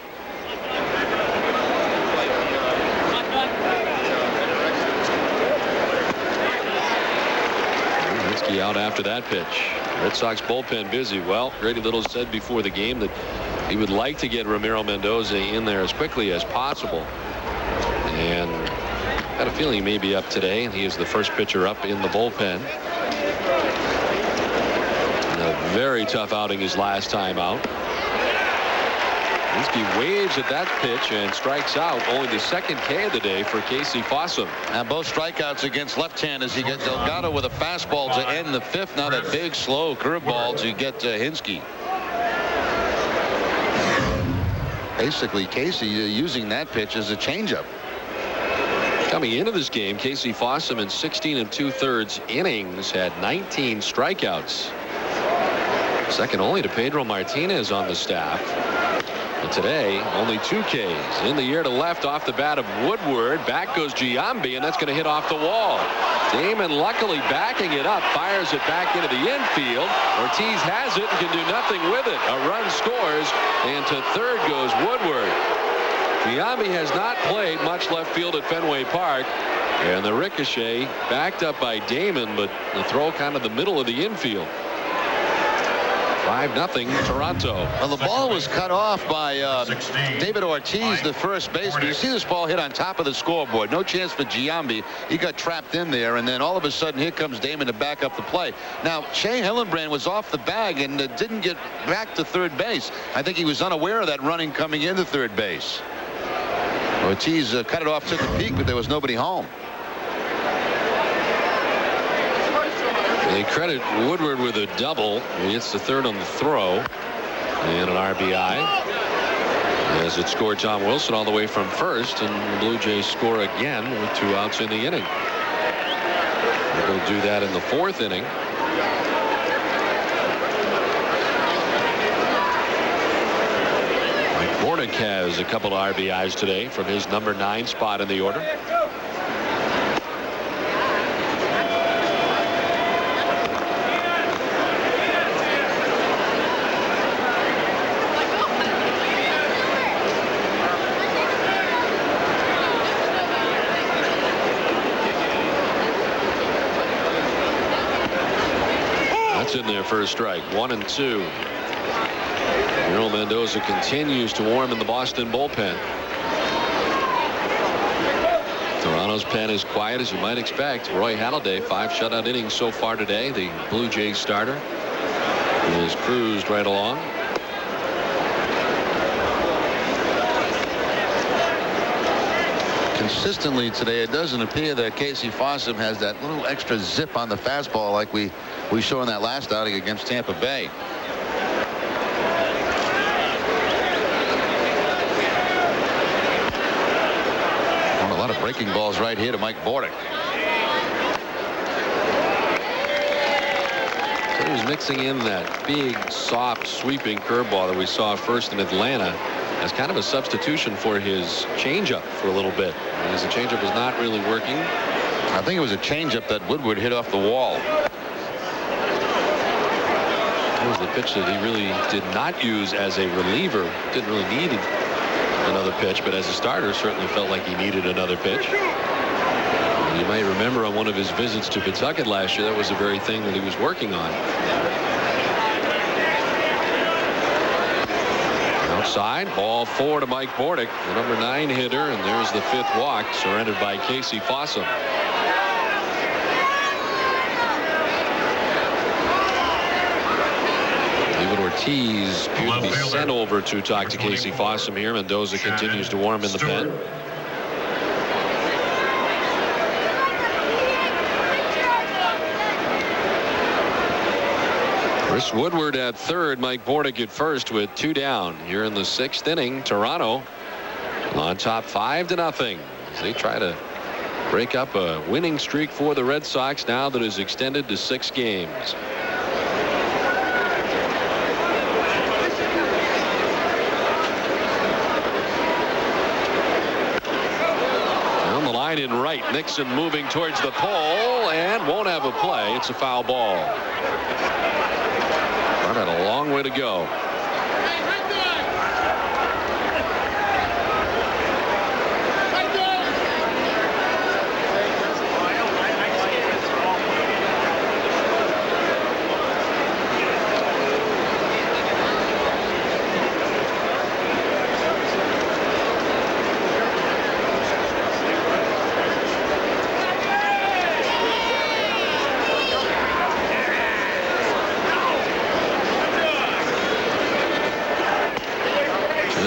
[SPEAKER 1] Hinsky out after that pitch. Red Sox bullpen busy. Well, Grady Little said before the game that he would like to get Ramiro Mendoza in there as quickly as possible. And got a feeling he may be up today, and he is the first pitcher up in the bullpen. And a very tough outing his last time out. Hinsky waves at that pitch and strikes out. Only the 2nd K of the day for Casey Fossum.
[SPEAKER 2] And both strikeouts against left-handers. He gets Delgado with a fastball to end the 5th. Now that big, slow curveball to get Hinsky. Basically, Casey using that pitch as a changeup.
[SPEAKER 1] Coming into this game, Casey Fossum in 16 2/3 innings had 19 strikeouts. Second only to Pedro Martinez on the staff. But today, only 2 Ks. In the air to left off the bat of Woodward. Back goes Giambi, and that's going to hit off the wall. Damon luckily backing it up, fires it back into the infield. Ortiz has it and can do nothing with it. A run scores, and to third goes Woodward. Giambi has not played much left field at Fenway Park, and the ricochet backed up by Damon, but the throw kind of the middle of the infield. 5-0 Toronto.
[SPEAKER 2] Well, the ball was cut off by David Ortiz, the first baseman. You see this ball hit on top of the scoreboard. No chance for Giambi. He got trapped in there, and then all of a sudden here comes Damon to back up the play. Now, Shea Hillenbrand was off the bag and didn't get back to third base. I think he was unaware of that running coming into third base. Ortiz cut it off, took a peek, but there was nobody home.
[SPEAKER 1] They credit Woodward with a double. He hits the third on the throw and an RBI as it scored Tom Wilson all the way from first, and the Blue Jays score again with 2 outs in the inning. They're going to do that in the 4th inning. Mike Bornick has a couple of RBIs today from his number 9 spot in the order. first strike. 1-2. Earl Mendoza continues to warm in the Boston bullpen. Toronto's pen is quiet as you might expect. Roy Halladay, 5 shutout innings so far today. The Blue Jays starter is cruised right along.
[SPEAKER 2] Consistently today, it doesn't appear that Casey Fossum has that little extra zip on the fastball like we saw in that last outing against Tampa Bay. A lot of breaking balls right here to Mike Bordick.
[SPEAKER 1] So he was mixing in that big, soft, sweeping curveball that we saw first in Atlanta as kind of a substitution for his changeup for a little bit. Because the changeup was not really working.
[SPEAKER 2] I think it was a changeup that Woodward hit off the wall.
[SPEAKER 1] That was the pitch that he really did not use as a reliever. Didn't really need another pitch, but as a starter certainly felt like he needed another pitch. You might remember on one of his visits to Pawtucket last year, that was the very thing that he was working on. Outside, ball 4 to Mike Bordick, the number 9 hitter, and there's the 5th walk surrendered by Casey Fossum. Ortiz appeared to be sent over to talk to Casey Fossum here. Mendoza continues to warm in the pen. Chris Woodward at third, Mike Bordick at first with 2 down here in the 6th inning. Toronto on top 5-0 as they try to break up a winning streak for the Red Sox now that is extended to 6 games. In right, Nixon moving towards the pole and won't have a play. It's a foul ball. Run had a long way to go.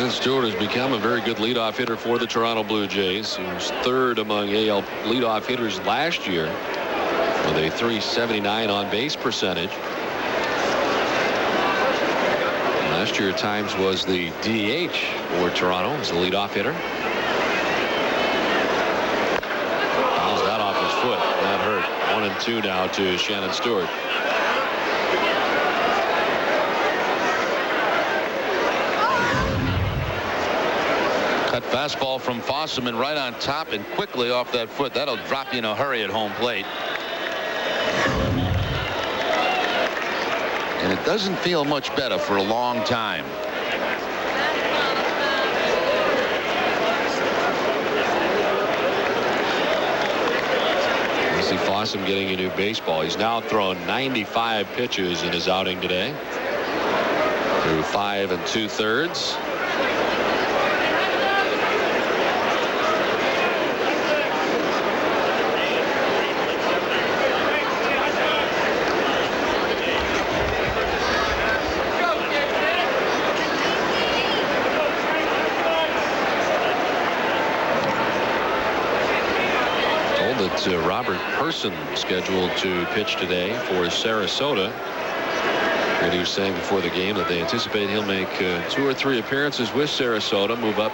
[SPEAKER 1] Stewart has become a very good leadoff hitter for the Toronto Blue Jays. He was 3rd among AL leadoff hitters last year with a .379 on base percentage. Last year at times was the DH for Toronto as the leadoff hitter. Fouls that off his foot. That hurt. 1-2 now to Shannon Stewart.
[SPEAKER 2] Fastball from Fossum and right on top and quickly off that foot. That'll drop you in a hurry at home plate. And it doesn't feel much better for a long time.
[SPEAKER 1] You see Fossum getting a new baseball. He's now thrown 95 pitches in his outing today through 5 2/3. Robert Person scheduled to pitch today for Sarasota. And he was saying before the game that they anticipate he'll make 2 or 3 appearances with Sarasota, move up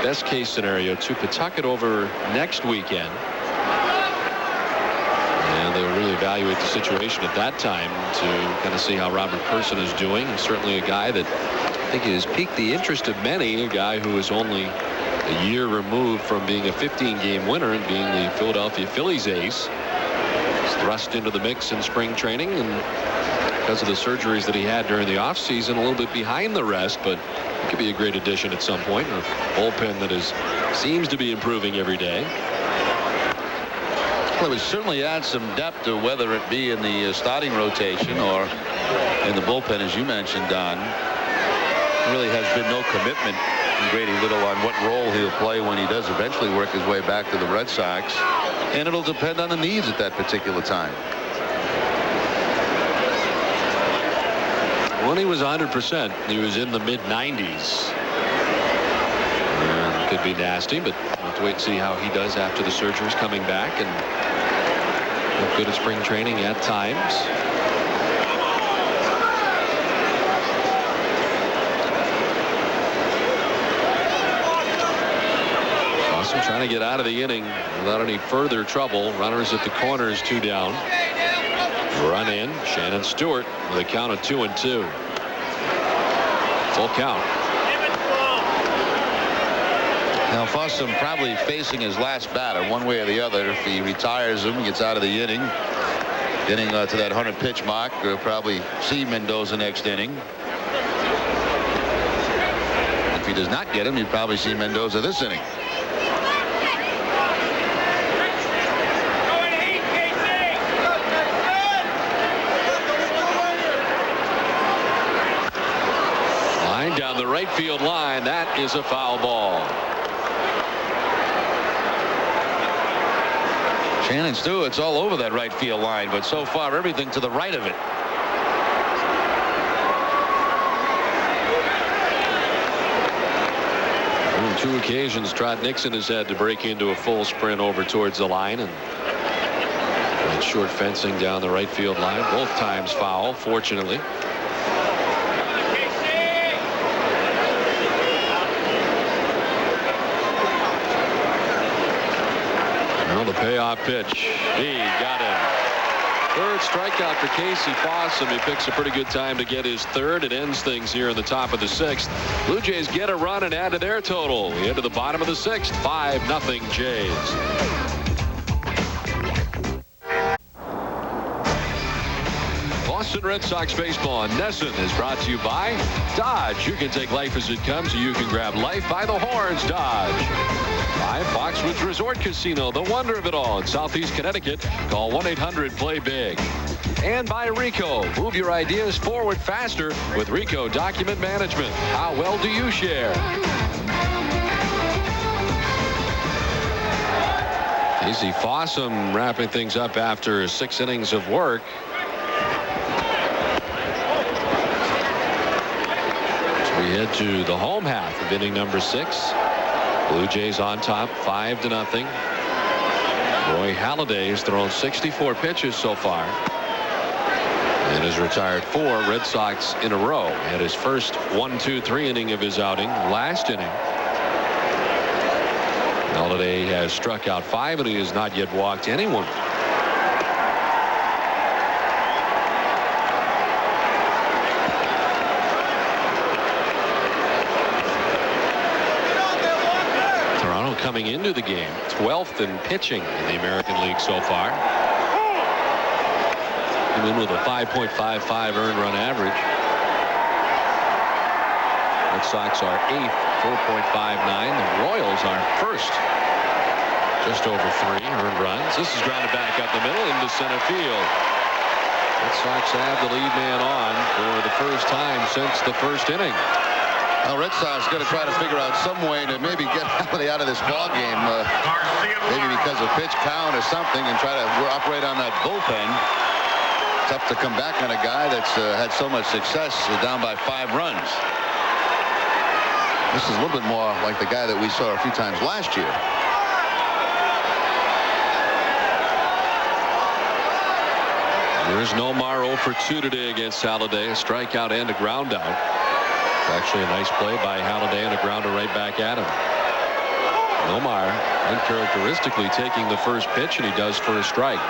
[SPEAKER 1] best case scenario to Pawtucket over next weekend. And they'll really evaluate the situation at that time to kind of see how Robert Person is doing. He's certainly a guy that I think has piqued the interest of many, a guy who is only a year removed from being a 15-game winner and being the Philadelphia Phillies ace. He's thrust into the mix in spring training, and because of the surgeries that he had during the offseason, a little bit behind the rest, but he could be a great addition at some point. A bullpen that seems to be improving every day.
[SPEAKER 2] Well, it would certainly add some depth to whether it be in the starting rotation or in the bullpen, as you mentioned, Don. Really has been no commitment from Grady Little on what role he'll play when he does eventually work his way back to the Red Sox. And it'll depend on the needs at that particular time.
[SPEAKER 1] When he was 100%, he was in the mid-90s. Could be nasty, but we'll have to wait and see how he does after the surgery's coming back, and look good at spring training at times. Also trying to get out of the inning without any further trouble. Runners at the corners, 2 down. Run in. Shannon Stewart with a count of 2-2. Full count.
[SPEAKER 2] Now Fossum probably facing his last batter one way or the other. If he retires him, gets out of the inning, getting to that 100 pitch mark, we'll probably see Mendoza next inning. If he does not get him, you'd probably see Mendoza this inning.
[SPEAKER 1] Line down the right field line. That is a foul ball.
[SPEAKER 2] Shannon Stewart's all over that right field line, but so far everything to the right of it.
[SPEAKER 1] On 2 occasions, Trot Nixon has had to break into a full sprint over towards the line, and short fencing down the right field line. Both times foul, fortunately. The payoff pitch. He got him. 3rd strikeout for Casey Fossum. He picks a pretty good time to get his 3rd. It ends things here in the top of the 6th. Blue Jays get a run and add to their total. We head to the bottom of the 6th. 5-0 Jays. Boston Red Sox baseball on NESN is brought to you by Dodge. You can take life as it comes, or you can grab life by the horns. Dodge. By Foxwoods Resort Casino, the wonder of it all in Southeast Connecticut. Call 1-800-PLAY-BIG. And by Rico. Move your ideas forward faster with Rico Document Management. How well do you share? Casey Fossum wrapping things up after 6 innings of work. So we head to the home half of inning number 6. Blue Jays on top, 5-0. Roy Halladay has thrown 64 pitches so far and has retired 4 Red Sox in a row. Had his first 1-2-3 inning of his outing last inning. Halladay has struck out 5, and he has not yet walked anyone. Coming into the game, 12th in pitching in the American League so far. Came in with a 5.55 earned run average. Red Sox are 8th, 4.59. The Royals are 1st, just over 3 earned runs. This is grounded back up the middle into center field. Red Sox have the lead man on for the first time since the 1st inning.
[SPEAKER 2] Well, Red Sox got to try to figure out some way to maybe get Halladay out of this ball game, maybe because of pitch count or something, and try to operate on that bullpen. Tough to come back on a guy that's had so much success down by 5 runs. This is a little bit more like the guy that we saw a few times last year.
[SPEAKER 1] Here's Nomar 0 for 2 today against Halladay. A strikeout and a ground out. Actually a nice play by Halladay and a grounder right back at him. Nomar uncharacteristically taking the first pitch, and he does for a strike.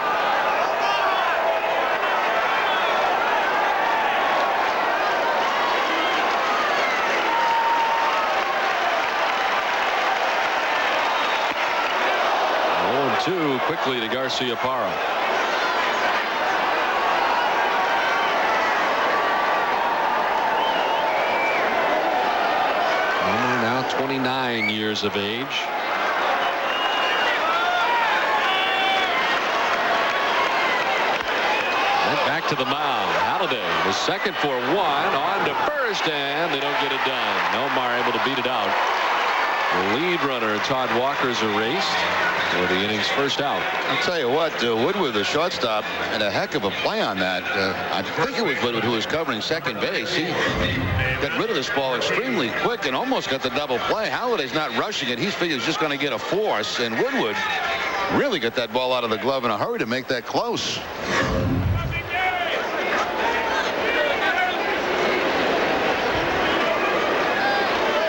[SPEAKER 1] Oh, 2 quickly to Garciaparra. Nomar now 29 years of age. That Back to the mound. Halliday, the second for one, on to first, and they don't get it done. Nomar able to beat it out. The lead runner, Todd Walker's erased for the inning's first out.
[SPEAKER 2] I'll tell you what, Woodward, the shortstop, had a heck of a play on that. I think it was Woodward who was covering second base. He got rid of this ball extremely quick and almost got the double play. Halliday's not rushing it. He figures he's just going to get a force, and Woodward really got that ball out of the glove in a hurry to make that close.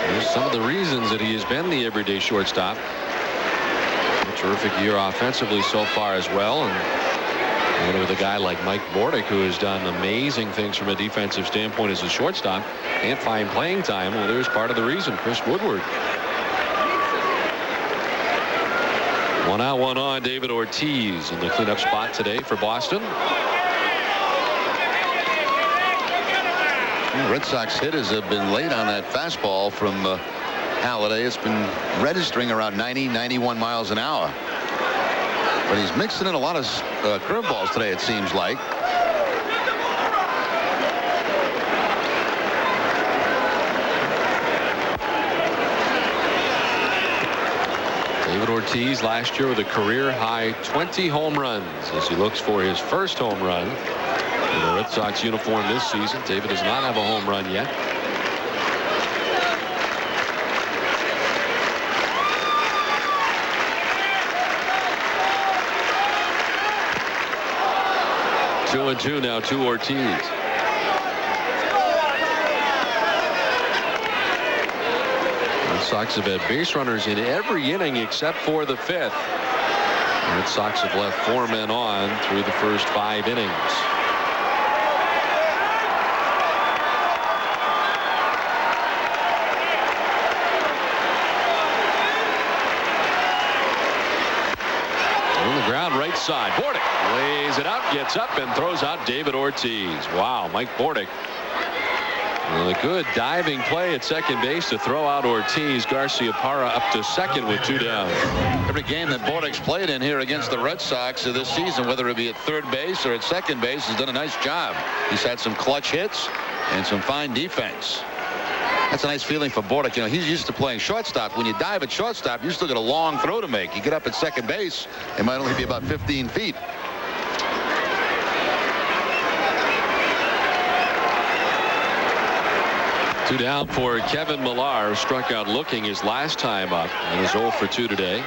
[SPEAKER 1] There's some of the reasons that he has been the everyday shortstop. A terrific year offensively so far as well, and with a guy like Mike Bordick, who has done amazing things from a defensive standpoint as a shortstop, can't find playing time. Well, there's part of the reason. Chris Woodward. One out, one on. David Ortiz in the cleanup spot today for Boston.
[SPEAKER 2] Red Sox hitters have been late on that fastball from Halliday. It's been registering around 90, 91 miles an hour. But he's mixing in a lot of curveballs today, it seems like.
[SPEAKER 1] David Ortiz last year with a career high 20 home runs as he looks for his first home run in the Red Sox uniform this season. David does not have a home run yet. Two and two now to Ortiz. Red Sox have had base runners in every inning except for the fifth. The Red Sox have left 4 men on through the first 5 innings. On the ground, right side. Bordick lays it out, gets up, and throws out David Ortiz. Wow, Mike Bordick. A good diving play at second base to throw out Ortiz. Garciaparra up to second with 2 down.
[SPEAKER 2] Every game that Bordick's played in here against the Red Sox this season, whether it be at third base or at second base, has done a nice job. He's had some clutch hits and some fine defense. That's a nice feeling for Bordick. You know, he's used to playing shortstop. When you dive at shortstop, you still got a long throw to make. You get up at second base, it might only be about 15 feet.
[SPEAKER 1] Two down for Kevin Millar, struck out looking his last time up and is 0 for 2 today.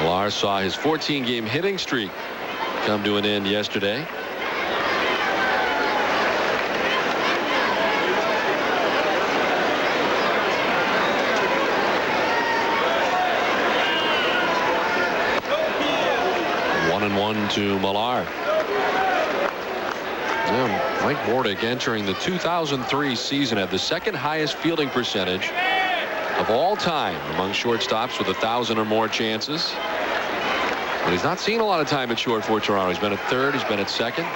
[SPEAKER 1] Millar saw his 14-game hitting streak come to an end yesterday. One and one to Millar. Mike Bordick entering the 2003 season had the second highest fielding percentage of all time among shortstops with 1,000 or more chances. But he's not seen a lot of time at short for Toronto. He's been at third. He's been at second.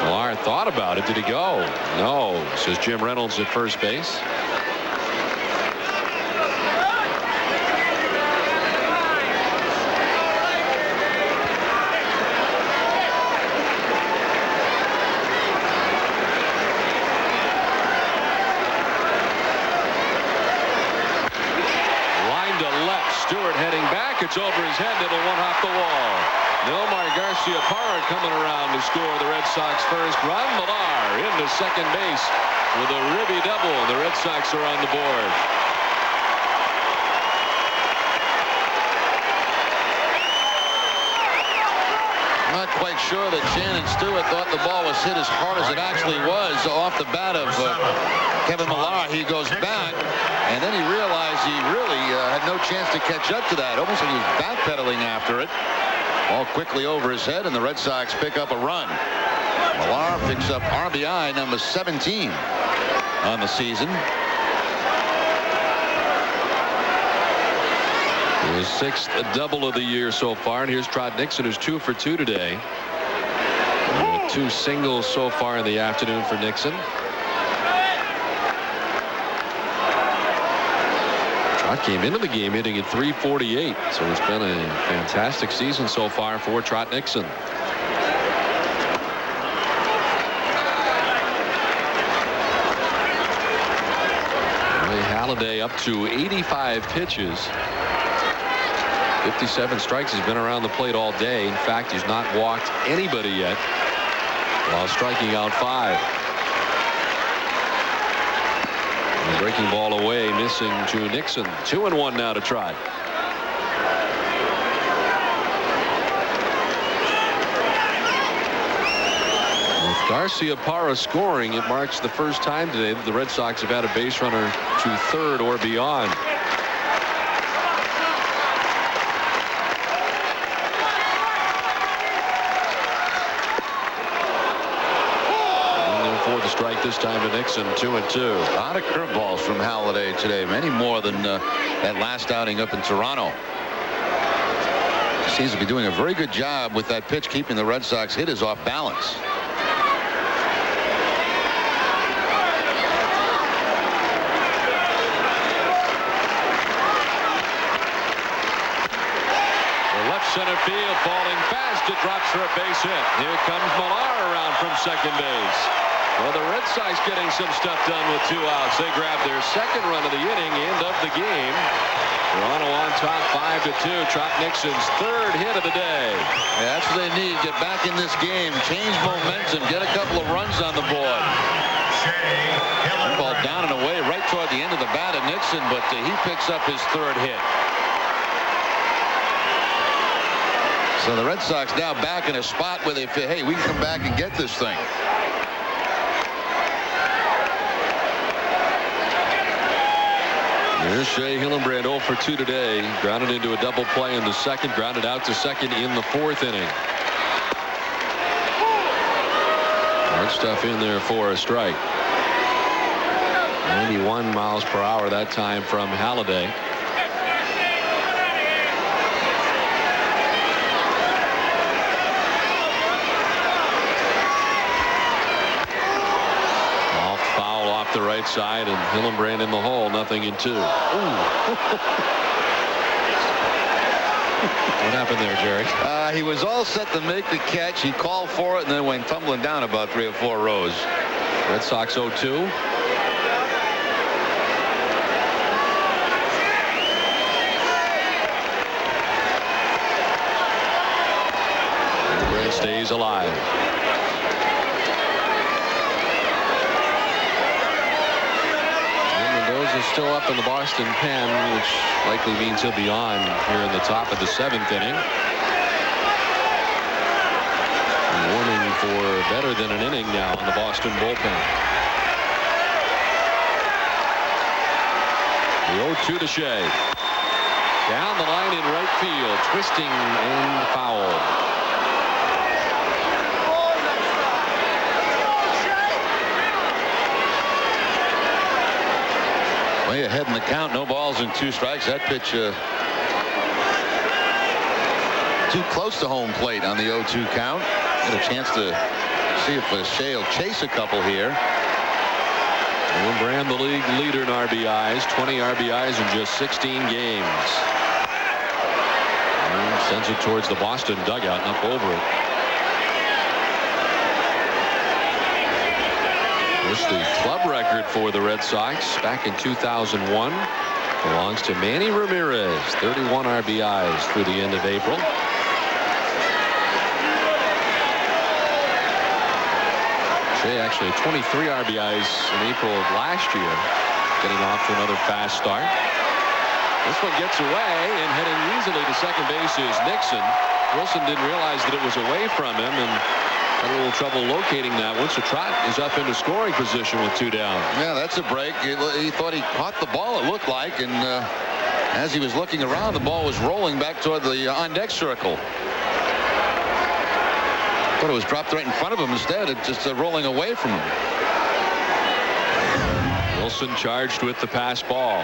[SPEAKER 1] Millar thought about it. Did he go? No, says Jim Reynolds at first base. It's over his head. It'll one off the wall. Nomar Garciaparra coming around to score the Red Sox first run. Millar into second base with a ribby double. The Red Sox are on the board.
[SPEAKER 2] Not quite sure that Shannon Stewart thought the ball was hit as hard as it actually was off the bat of Kevin Millar. He goes back, and then he realized he really had no chance to catch up to that. Almost like he was backpedaling after it. Ball quickly over his head, and the Red Sox pick up a run. Millar picks up RBI number 17 on the season.
[SPEAKER 1] His 6th double of the year so far, and here's Trot Nixon, who's 2 for 2 today. 2 singles so far in the afternoon for Nixon. Trot came into the game hitting at .348. So it's been a fantastic season so far for Trot Nixon. Halliday up to 85 pitches. 57 strikes. He's been around the plate all day. In fact, he's not walked anybody yet while striking out 5. And the breaking ball away, missing to Nixon. 2-1 now to Trot. Garciaparra scoring, it marks the first time today that the Red Sox have had a base runner to third or beyond. And for the strike this time to Nixon. 2-2.
[SPEAKER 2] A lot of curveballs from Halliday today, many more than that last outing up in Toronto. Seems to be doing a very good job with that pitch, keeping the Red Sox hitters off balance.
[SPEAKER 1] Center field, falling fast. It drops for a base hit. Here comes Millar around from second base. Well, the Red Sox getting some stuff done with 2 outs. They grab their second run of the inning and of the game. Toronto on top 5-2. Trot Nixon's 3rd hit of the day.
[SPEAKER 2] Yeah, that's what they need. Get back in this game. Change momentum. Get a couple of runs on the board. Ball down and away right toward the end of the bat of Nixon, but he picks up his 3rd hit. So the Red Sox now back in a spot where they feel, hey, we can come back and get this thing.
[SPEAKER 1] Here's Shea Hillenbrand 0 for 2 today. Grounded into a double play in the second. Grounded out to second in the 4th inning. Hard stuff in there for a strike. 91 miles per hour that time from Halliday. The right side, and Hillenbrand in the hole. 0-2. What happened there, Jerry?
[SPEAKER 2] He was all set to make the catch. He called for it and then went tumbling down about 3 or 4 rows.
[SPEAKER 1] Red Sox 0-2. Hillenbrand stays alive. Is still up in the Boston pen, which likely means he'll be on here in the top of the 7th inning. Warning for better than an inning now on the Boston bullpen. The 0-2 to Shea. Down the line in right field, twisting and foul.
[SPEAKER 2] Way ahead in the count. No balls and 2 strikes. That pitch too close to home plate on the 0-2 count. Get a chance to see if Shea will chase a couple here.
[SPEAKER 1] Hillenbrand, the league leader in RBIs. 20 RBIs in just 16 games. And sends it towards the Boston dugout and up over it. The club record for the Red Sox back in 2001 belongs to Manny Ramirez. 31 RBIs through the end of April. Shea actually 23 RBIs in April of last year, getting off to another fast start. This one gets away, and heading easily to second base is Nixon. Wilson didn't realize that it was away from him and had a little trouble locating that one. So Trot is up into scoring position with 2 down.
[SPEAKER 2] Yeah, that's a break. He thought he caught the ball, it looked like, and as he was looking around, the ball was rolling back toward the on-deck circle. Thought it was dropped right in front of him. Instead, it's just rolling away from him.
[SPEAKER 1] Wilson charged with the pass ball.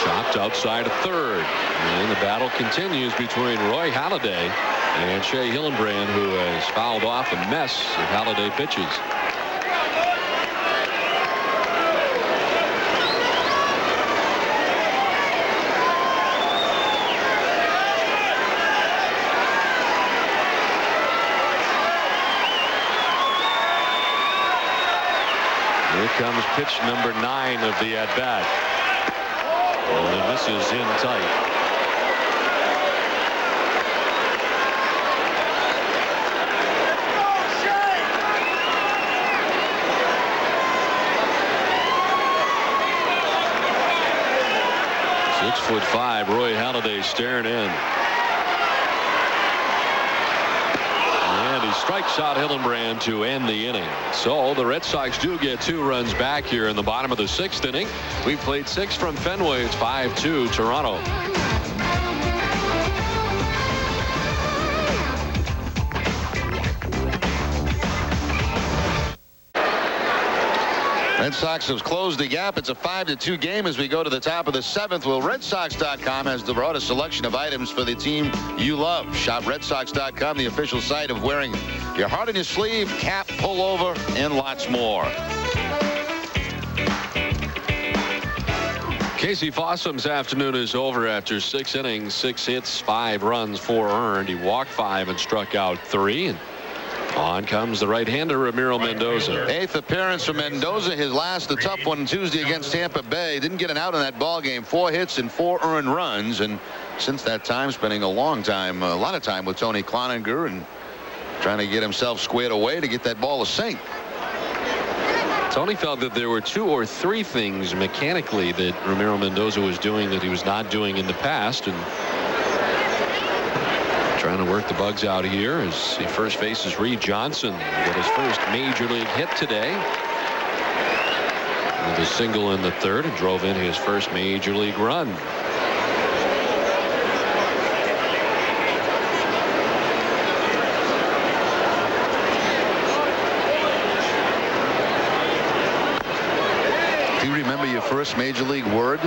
[SPEAKER 1] Chopped outside of third. And the battle continues between Roy Halladay And Shea Hillenbrand, who has fouled off a mess of Halladay pitches. Here comes pitch number 9 of the at-bat. And this is in tight. .6'5", Roy Halladay staring in. And he strikes out Hillenbrand to end the inning. So the Red Sox do get 2 runs back here in the bottom of the 6th inning. We played 6 from Fenway. It's 5-2 Toronto.
[SPEAKER 2] Red Sox have closed the gap. It's a 5-2 game as we go to the top of the 7th. Well, RedSox.com has the broadest selection of items for the team you love. Shop RedSox.com, the official site of wearing your heart on your sleeve, cap, pullover, and lots more.
[SPEAKER 1] Casey Fossum's afternoon is over after 6 innings, 6 hits, 5 runs, 4 earned. He walked 5 and struck out 3. And on comes the right-hander, Ramiro Mendoza.
[SPEAKER 2] 8th appearance for Mendoza. His last, a tough one Tuesday against Tampa Bay. Didn't get an out in that ball game. 4 hits and 4 earned runs. And since that time, spending a lot of time with Tony Cloninger and trying to get himself squared away to get that ball to sink.
[SPEAKER 1] Tony felt that there were 2 or 3 things mechanically that Ramiro Mendoza was doing that he was not doing in the past. And trying to work the bugs out here as he first faces Reed Johnson. Get his first major league hit today with a single in the 3rd and drove in his first major league run.
[SPEAKER 2] Do you remember your first major league word?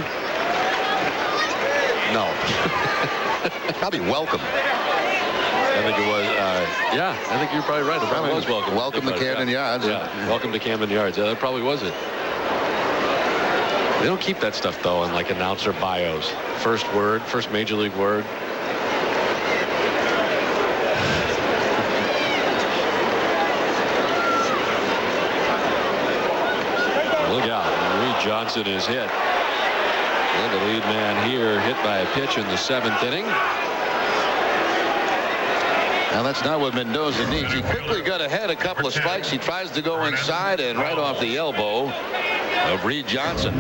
[SPEAKER 1] No.
[SPEAKER 2] Probably welcome.
[SPEAKER 1] I think it was, yeah, I think you're probably right. It probably was welcome.
[SPEAKER 2] Welcome to Camden Yards.
[SPEAKER 1] Yeah, welcome to Camden Yards. Yeah, that probably was it. They don't keep that stuff, though, in like announcer bios. First word, first major league word. Look out. Reed Johnson is hit. And the lead man here hit by a pitch in the 7th inning.
[SPEAKER 2] Now that's not what Mendoza needs. He quickly got ahead a couple of strikes. He tries to go inside and right off the elbow of Reed Johnson.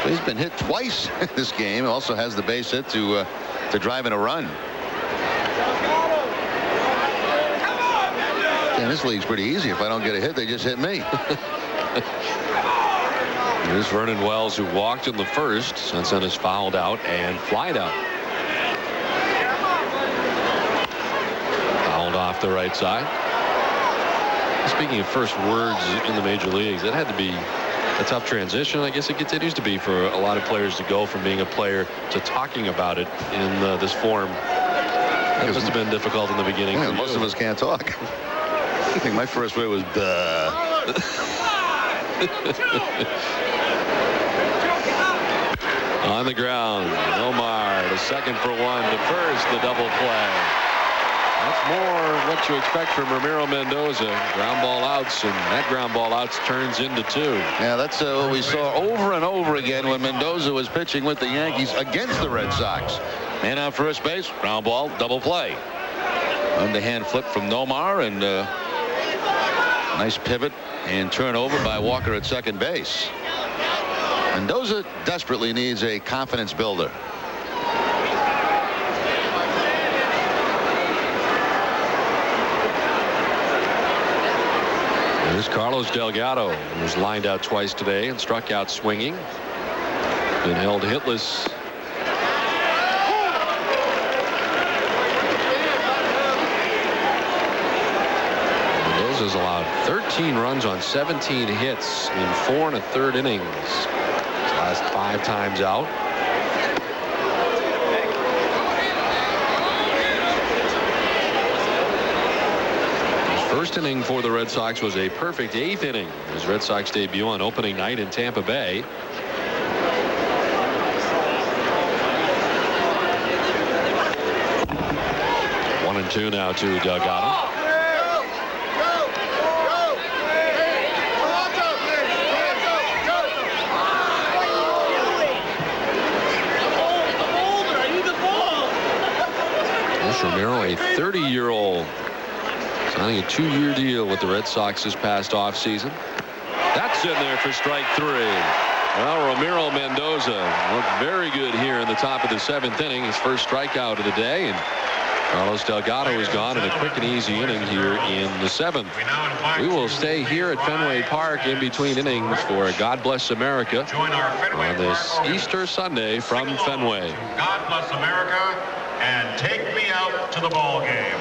[SPEAKER 2] He's been hit twice this game. Also has the base hit to drive in a run. And this league's pretty easy. If I don't get a hit, they just hit me.
[SPEAKER 1] Here's Vernon Wells, who walked in the 1st. Sunset is fouled out and flied out. Fouled off the right side. Speaking of first words in the major leagues, that had to be a tough transition. I guess it continues to be for a lot of players to go from being a player to talking about it in this form. That must have been difficult in the beginning.
[SPEAKER 2] Yeah, most of us can't talk. I think my first word was duh.
[SPEAKER 1] On the ground, Nomar to second for 1, to first, the double play. That's more what you expect from Ramiro Mendoza. Ground ball outs, and that ground ball outs turns into 2.
[SPEAKER 2] Yeah, that's what we saw over and over again when Mendoza was pitching with the Yankees against the Red Sox. Man on first base, ground ball, double play. Underhand flip from Nomar, and nice pivot and turnover by Walker at second base. Mendoza desperately needs a confidence builder.
[SPEAKER 1] There's Carlos Delgado, who was lined out twice today and struck out swinging. Been held hitless. Mendoza's allowed 13 runs on 17 hits in 4 1/3 innings. Last 5 times out. first inning for the Red Sox was a perfect 8th inning. His Red Sox debut on opening night in Tampa Bay. One and two now to Delgado. Romero, a 30-year-old, signing a 2-year deal with the Red Sox this past offseason. That's in there for strike 3. Well, Ramiro Mendoza looked very good here in the top of the 7th inning. His first strikeout of the day, and Carlos Delgado is gone in a quick and easy inning here in the 7th. We will stay here at Fenway Park in between innings for God Bless America on this Easter Sunday from Fenway.
[SPEAKER 4] God Bless America, and take me out to the ball game.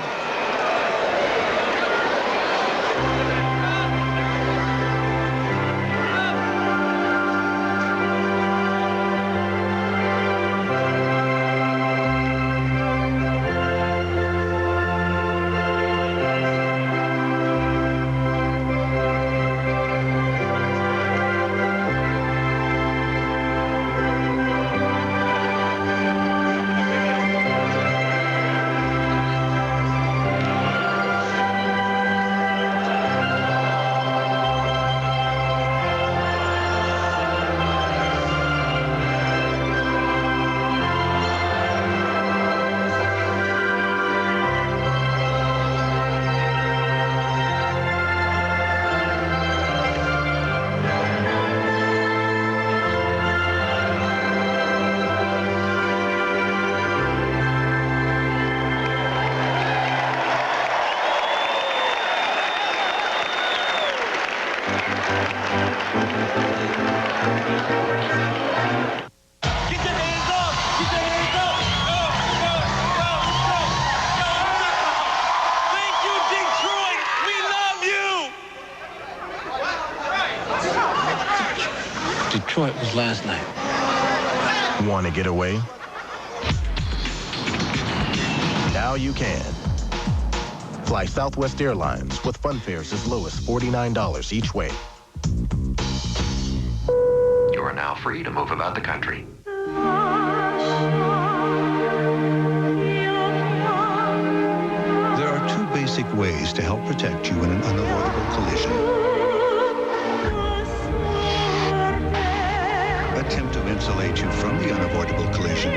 [SPEAKER 11] Detroit was last night.
[SPEAKER 12] Want to get away? Now you can. Fly Southwest Airlines with fun fares as low as $49 each way.
[SPEAKER 13] You are now free to move about the country.
[SPEAKER 14] There are 2 basic ways to help protect you in an unavoidable collision. Attempt to insulate you from the unavoidable collision,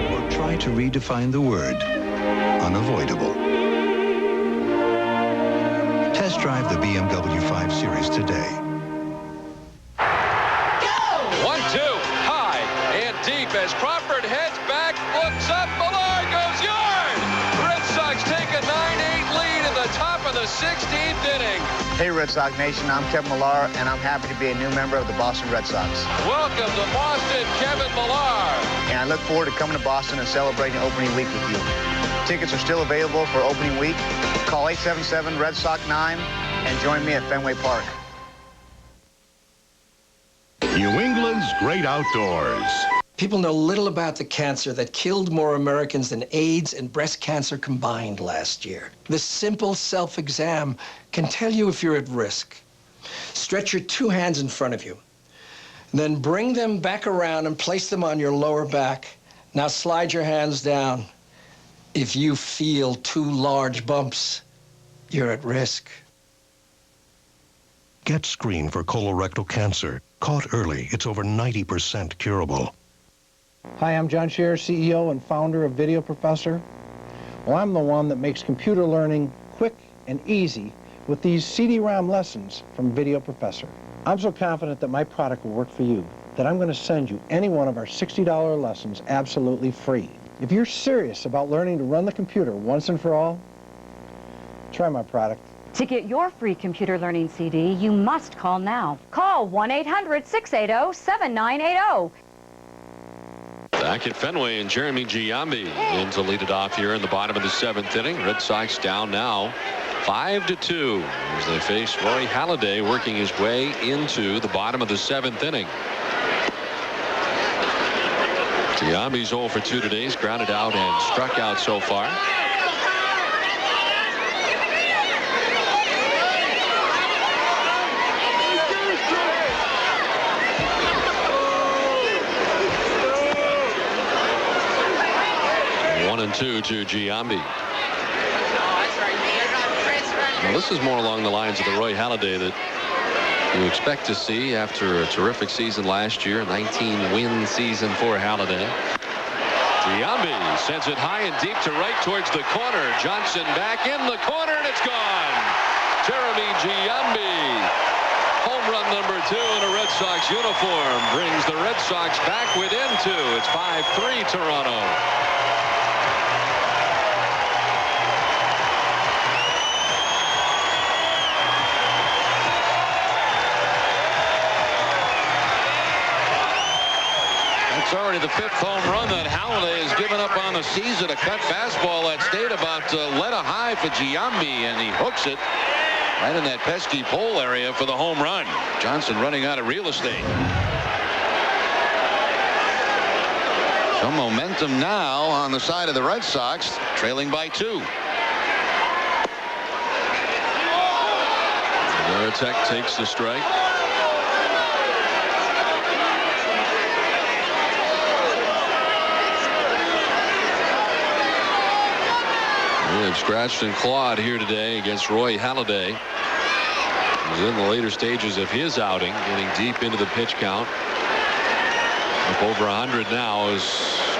[SPEAKER 14] or try to redefine the word unavoidable. Test drive the BMW 5 Series today.
[SPEAKER 1] 1-2, high and deep as Crawford heads back, looks up, Millar goes yard. Red Sox take a 9-8 lead in the top of the 16th inning.
[SPEAKER 15] Hey, Red Sox Nation, I'm Kevin Millar, and I'm happy to be a new member of the Boston Red Sox.
[SPEAKER 1] Welcome to Boston, Kevin Millar.
[SPEAKER 15] And I look forward to coming to Boston and celebrating opening week with you. Tickets are still available for opening week. Call 877-RED-SOX-9 and join me at Fenway Park.
[SPEAKER 8] New England's great outdoors.
[SPEAKER 16] People know little about the cancer that killed more Americans than AIDS and breast cancer combined last year. This simple self-exam can tell you if you're at risk. Stretch your 2 hands in front of you. Then bring them back around and place them on your lower back. Now slide your hands down. If you feel 2 large bumps, you're at risk.
[SPEAKER 14] Get screened for colorectal cancer. Caught early, it's over 90% curable.
[SPEAKER 17] Hi, I'm John Scherer, CEO and founder of Video Professor. Well, I'm the one that makes computer learning quick and easy with these CD-ROM lessons from Video Professor. I'm so confident that my product will work for you that I'm going to send you any one of our $60 lessons absolutely free. If you're serious about learning to run the computer once and for all, try my product.
[SPEAKER 18] To get your free computer learning CD, you must call now. Call 1-800-680-7980.
[SPEAKER 1] Back at Fenway, and Jeremy Giambi in to lead it off here in the bottom of the 7th inning. Red Sox down now 5-2 as they face Roy Halladay working his way into the bottom of the 7th inning. Giambi's 0 for 2 today. He's grounded out and struck out so far. 1-2 to Giambi. Now, this is more along the lines of the Roy Halladay that you expect to see after a terrific season last year, 19-win season for Halladay. Giambi sends it high and deep to right towards the corner. Johnson back in the corner, and it's gone. Jeremy Giambi, home run number 2 in a Red Sox uniform, brings the Red Sox back within 2. It's 5-3 Toronto.
[SPEAKER 2] It's already the 5th home run that Halladay has given up on the season. A cut fastball that stayed about let a high for Giambi, and he hooks it right in that pesky pole area for the home run. Johnson running out of real estate. Some momentum now on the side of the Red Sox, trailing by 2.
[SPEAKER 1] Veritek takes the strike. He had scratched and clawed here today against Roy Halladay. He's in the later stages of his outing, getting deep into the pitch count. Up over 100 now as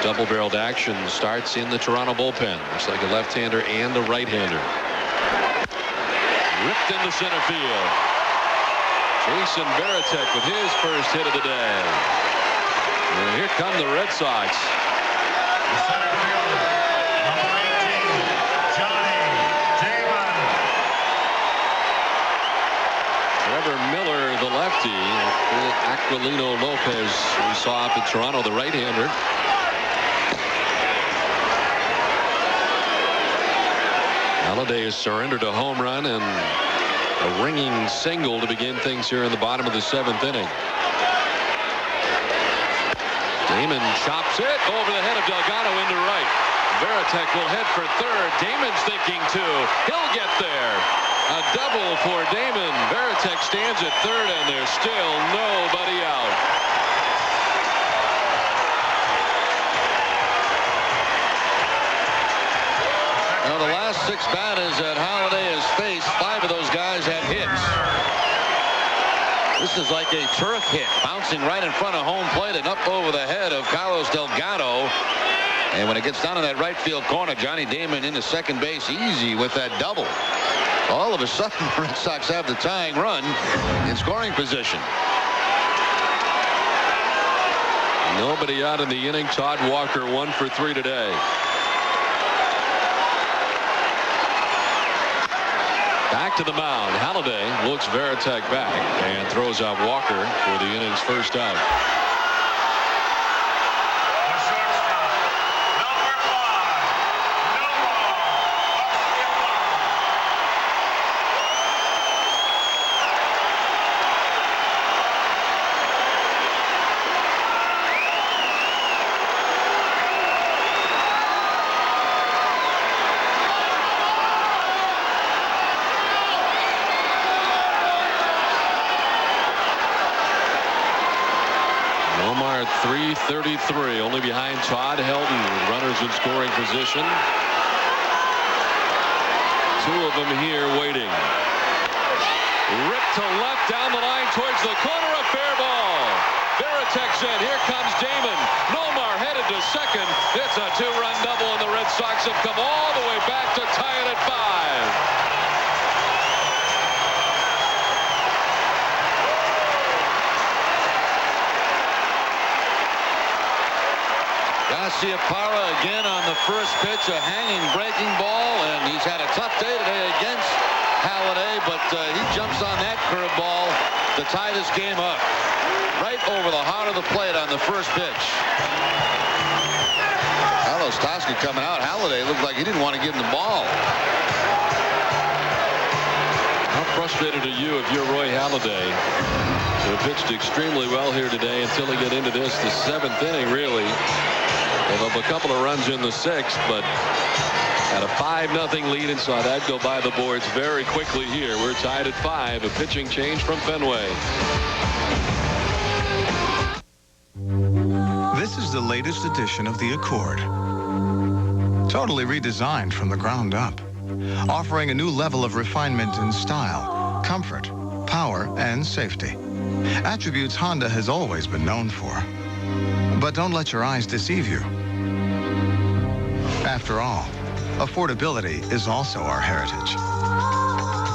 [SPEAKER 1] double-barreled action starts in the Toronto bullpen. Looks like a left-hander and a right-hander. Ripped into center field. Jason Veritek with his first hit of the day. And here come the Red Sox. Trevor Miller, the lefty. Aquilino Lopez, we saw up in Toronto, the right-hander. Halladay has surrendered a home run and a ringing single to begin things here in the bottom of the 7th inning. Damon chops it over the head of Delgado into right. Veritek will head for third. Damon's thinking too. He'll get there. A double for Damon. Veritek stands at third, and there's still nobody out.
[SPEAKER 2] Now, the last 6 batters that Halladay has faced, 5 of those guys have hits. This is like a turf hit, bouncing right in front of home plate and up over the head of Carlos Delgado. And when it gets down in that right field corner, Johnny Damon into second base easy with that double. All of a sudden, the Red Sox have the tying run in scoring position.
[SPEAKER 1] Nobody out in the inning. Todd Walker 1 for 3 today. Back to the mound. Halladay looks Veritek back and throws out Walker for the inning's first out. Nomar 333, only behind Todd Helton with runners in scoring position. 2 of them here waiting. Ripped to left down the line towards the corner, a fair ball. Veritek's in. Here comes Damon. Nomar headed to second. It's a 2-run double, and the Red Sox have come all the way back to tie it at 5.
[SPEAKER 2] Garciaparra again on the first pitch, a hanging breaking ball, and he's had a tough day today against Halladay, but he jumps on that curveball to tie this game up. Right over the heart of the plate on the first pitch. Carlos Tosca coming out. Halladay looked like he didn't want to give him the ball.
[SPEAKER 1] How frustrated are you if you're Roy Halladay, who pitched extremely well here today until he get into this, the 7th inning, really. Gave up a couple of runs in the 6th, but had a 5-0 lead and saw that go by the boards very quickly here. We're tied at 5. A pitching change from Fenway.
[SPEAKER 14] This is the latest edition of the Accord.
[SPEAKER 19] Totally redesigned from the ground up, offering a new level of refinement in style, comfort, power, and safety. Attributes Honda has always been known for. But don't let your eyes deceive you. After all, affordability is also our heritage.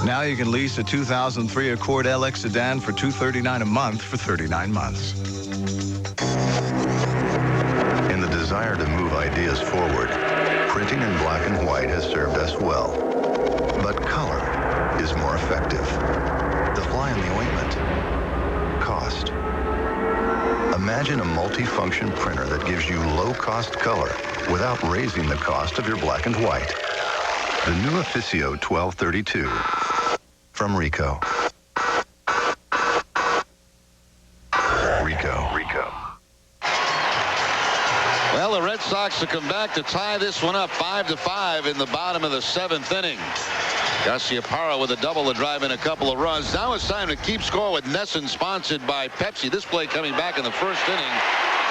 [SPEAKER 19] Now you can lease a 2003 Accord LX sedan for $239 a month for 39 months.
[SPEAKER 14] In the desire to move ideas forward, printing in black and white has served us well. But color is more effective. The fly in the ointment. Cost. Imagine a multi-function printer that gives you low-cost color without raising the cost of your black and white. The new Officio 1232 from Ricoh. Ricoh.
[SPEAKER 2] Well, the Red Sox have come back to tie this one up 5-5 in the bottom of the 7th inning. Garciaparra with a double to drive in a couple of runs. Now it's time to keep score with NESN, sponsored by Pepsi. This play coming back in the first inning.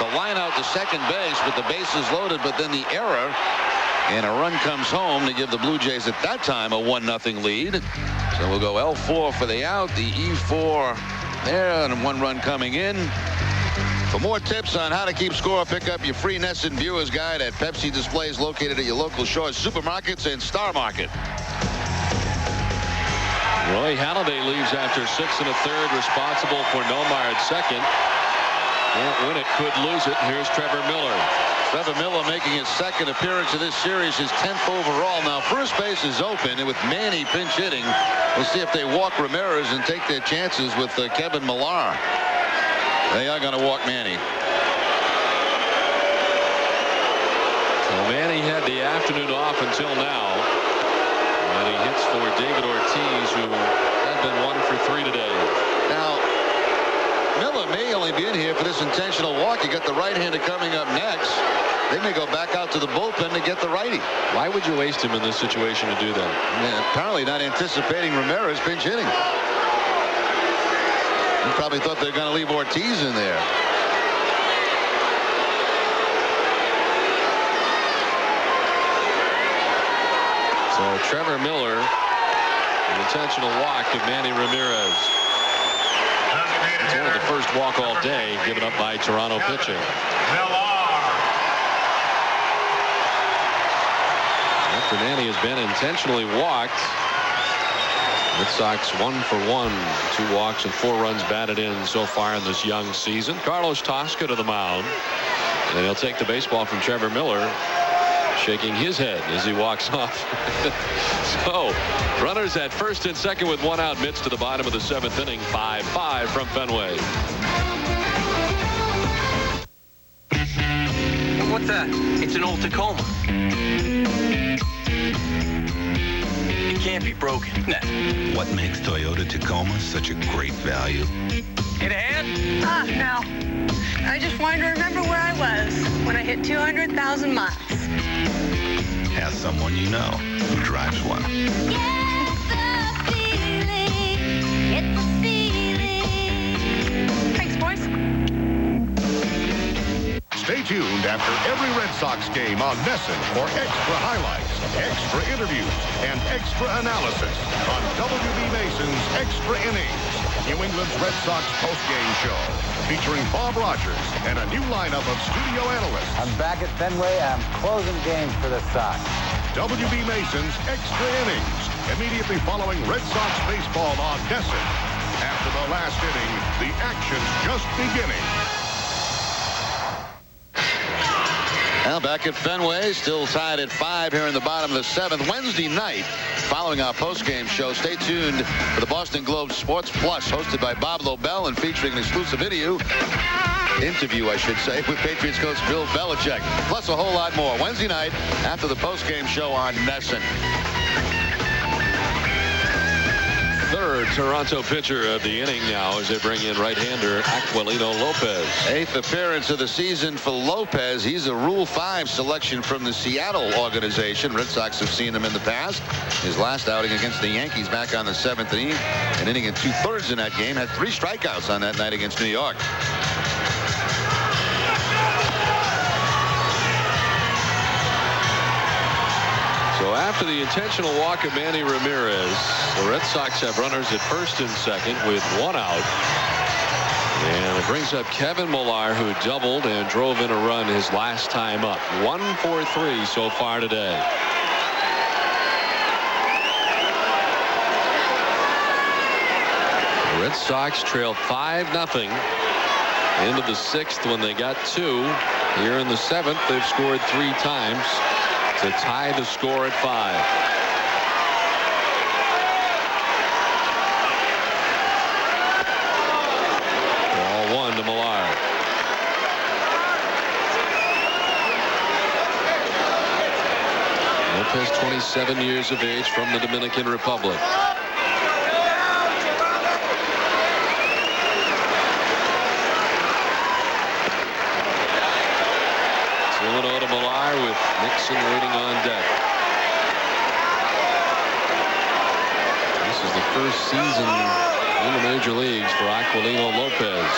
[SPEAKER 2] The line out to second base with the bases loaded, but then the error, and a run comes home to give the Blue Jays at that time a 1-0 lead. So we'll go L4 for the out, the E4 there, and 1 run coming in. For more tips on how to keep score, pick up your free NESN Viewer's Guide at Pepsi displays located at your local Shores supermarkets and Star Market.
[SPEAKER 1] Roy Halladay leaves after 6 1/3, responsible for Nomar at second. Can't win it, could lose it. Here's Trevor Miller.
[SPEAKER 2] Trevor Miller making his second appearance of this series, his 10th overall. Now first base is open, and with Manny pinch hitting, we'll see if they walk Ramirez and take their chances with Kevin Millar. They are going to walk Manny.
[SPEAKER 1] Well, Manny had the afternoon off until now. And he hits for David Ortiz, who had been 1 for 3 today.
[SPEAKER 2] Now, Miller may only be in here for this intentional walk. You got the right-hander coming up next. They may go back out to the bullpen to get the righty.
[SPEAKER 1] Why would you waste him in this situation to do that?
[SPEAKER 2] Yeah, apparently not anticipating Ramirez pinch hitting. He probably thought they were going to leave Ortiz in there.
[SPEAKER 1] So Trevor Miller, an intentional walk of Manny Ramirez. It's only the first walk all day given up by Toronto pitching. After Manny has been intentionally walked, Red Sox 1 for 1, 2 walks and 4 runs batted in so far in this young season. Carlos Tosca to the mound, and he'll take the baseball from Trevor Miller, shaking his head as he walks off. So runners at first and second with 1 out. Mitch to the bottom of the 7th inning. 5-5 from Fenway.
[SPEAKER 11] What's that? It's an old Tacoma. It can't be broken. Nah.
[SPEAKER 14] What makes Toyota Tacoma such a great value?
[SPEAKER 11] Hit a hand?
[SPEAKER 20] No. I just wanted to remember where I was when I hit 200,000 miles.
[SPEAKER 14] Ask someone you know who drives one.
[SPEAKER 20] Thanks, boys.
[SPEAKER 8] Stay tuned after every Red Sox game on NESN for extra highlights, extra interviews, and extra analysis on WB Mason's Extra Innings, New England's Red Sox postgame show, featuring Bob Rogers and a new lineup of studio analysts.
[SPEAKER 21] I'm back at Fenway. I'm closing games for the Sox.
[SPEAKER 8] WB Mason's Extra Innings, immediately following Red Sox baseball on NESN. After the last inning, the action's just beginning.
[SPEAKER 2] Now back at Fenway, still tied at 5 here in the bottom of the 7th. Wednesday night, following our postgame show, stay tuned for the Boston Globe Sports Plus, hosted by Bob Lobel and featuring an exclusive interview, I should say, with Patriots coach Bill Belichick, plus a whole lot more. Wednesday night after the postgame show on NESN.
[SPEAKER 1] Third Toronto pitcher of the inning now as they bring in right-hander Aquilino Lopez.
[SPEAKER 2] 8th appearance of the season for Lopez. He's a Rule 5 selection from the Seattle organization. Red Sox have seen him in the past. His last outing against the Yankees back on the 7th inning. An inning and 2/3 in that game. Had 3 strikeouts on that night against New York.
[SPEAKER 1] after the intentional walk of Manny Ramirez, the Red Sox have runners at first and second with 1 out. And it brings up Kevin Millar, who doubled and drove in a run his last time up. 1 for 3 so far today. The Red Sox trail 5-0 into the 6th when they got 2. Here in the 7th, they've scored 3 times to tie the score at 5. Ball 1 to Millar. Lopez, 27 years of age, from the Dominican Republic. 2-0 to Millar with Nixon waiting on deck. This is the first season in the major leagues for Aquilino Lopez.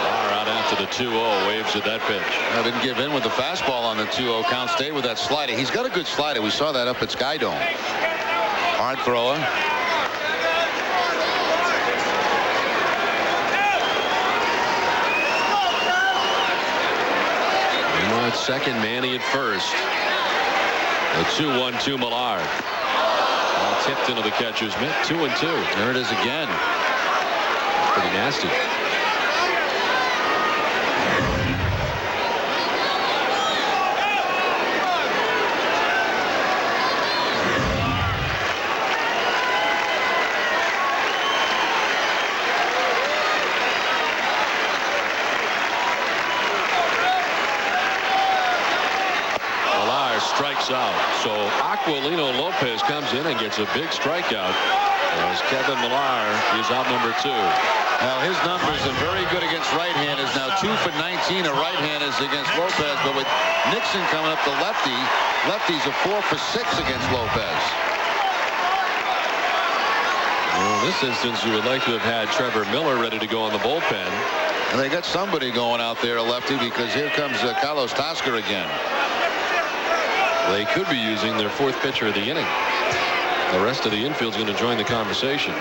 [SPEAKER 1] Millar out after the 2-0, waves at that pitch.
[SPEAKER 2] I didn't give in with the fastball on the 2-0 count. Stayed with that slider. He's got a good slider. We saw that up at Sky Dome. Hard thrower.
[SPEAKER 1] Nimmo at second, Manny at first. The 2-1 to Millar. Ball tipped into the catcher's mitt. 2-2.
[SPEAKER 2] There it is again.
[SPEAKER 1] Pretty nasty. Strikes out. So Aquilino Lopez comes in and gets a big strikeout as Kevin Millar is out number 2.
[SPEAKER 2] Now his numbers are very good against right-handers. Now 2 for 19 are right-handers against Lopez, but with Nixon coming up the lefty, lefties are 4 for 6 against Lopez.
[SPEAKER 1] Well, in this instance, you would like to have had Trevor Miller ready to go on the bullpen.
[SPEAKER 2] And they got somebody going out there, a lefty, because here comes Carlos Tasker again.
[SPEAKER 1] They could be using their 4th pitcher of the inning. The rest of the infield's going to join the conversation.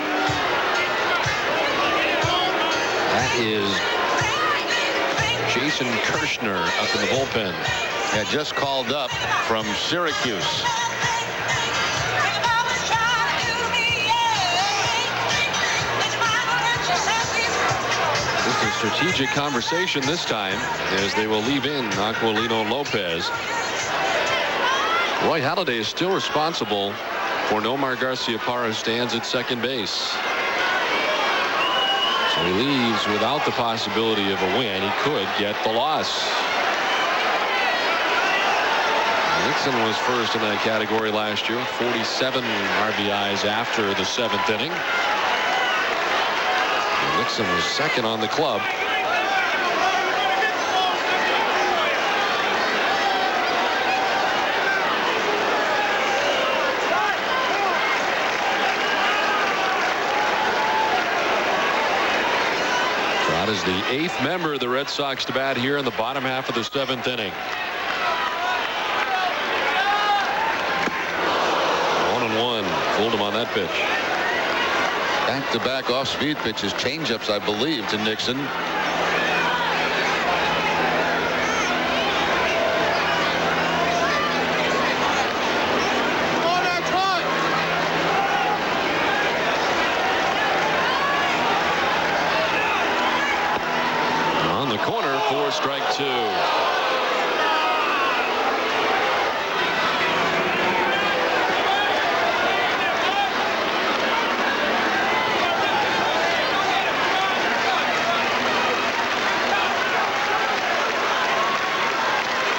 [SPEAKER 1] That is Jason Kirshner up in the bullpen.
[SPEAKER 2] Yeah, just called up from Syracuse.
[SPEAKER 1] This is a strategic conversation this time, as they will leave in Aquilino Lopez. Roy Halladay is still responsible for Nomar Garciaparra, who stands at second base. So he leaves without the possibility of a win. He could get the loss. Nixon was first in that category last year, 47 RBIs after the 7th inning. And Nixon was second on the club. That is the 8th member of the Red Sox to bat here in the bottom half of the 7th inning. 1-1. Fooled him on that pitch.
[SPEAKER 2] Back-to-back off-speed pitches, changeups, I believe, to Nixon.
[SPEAKER 1] Strike 2.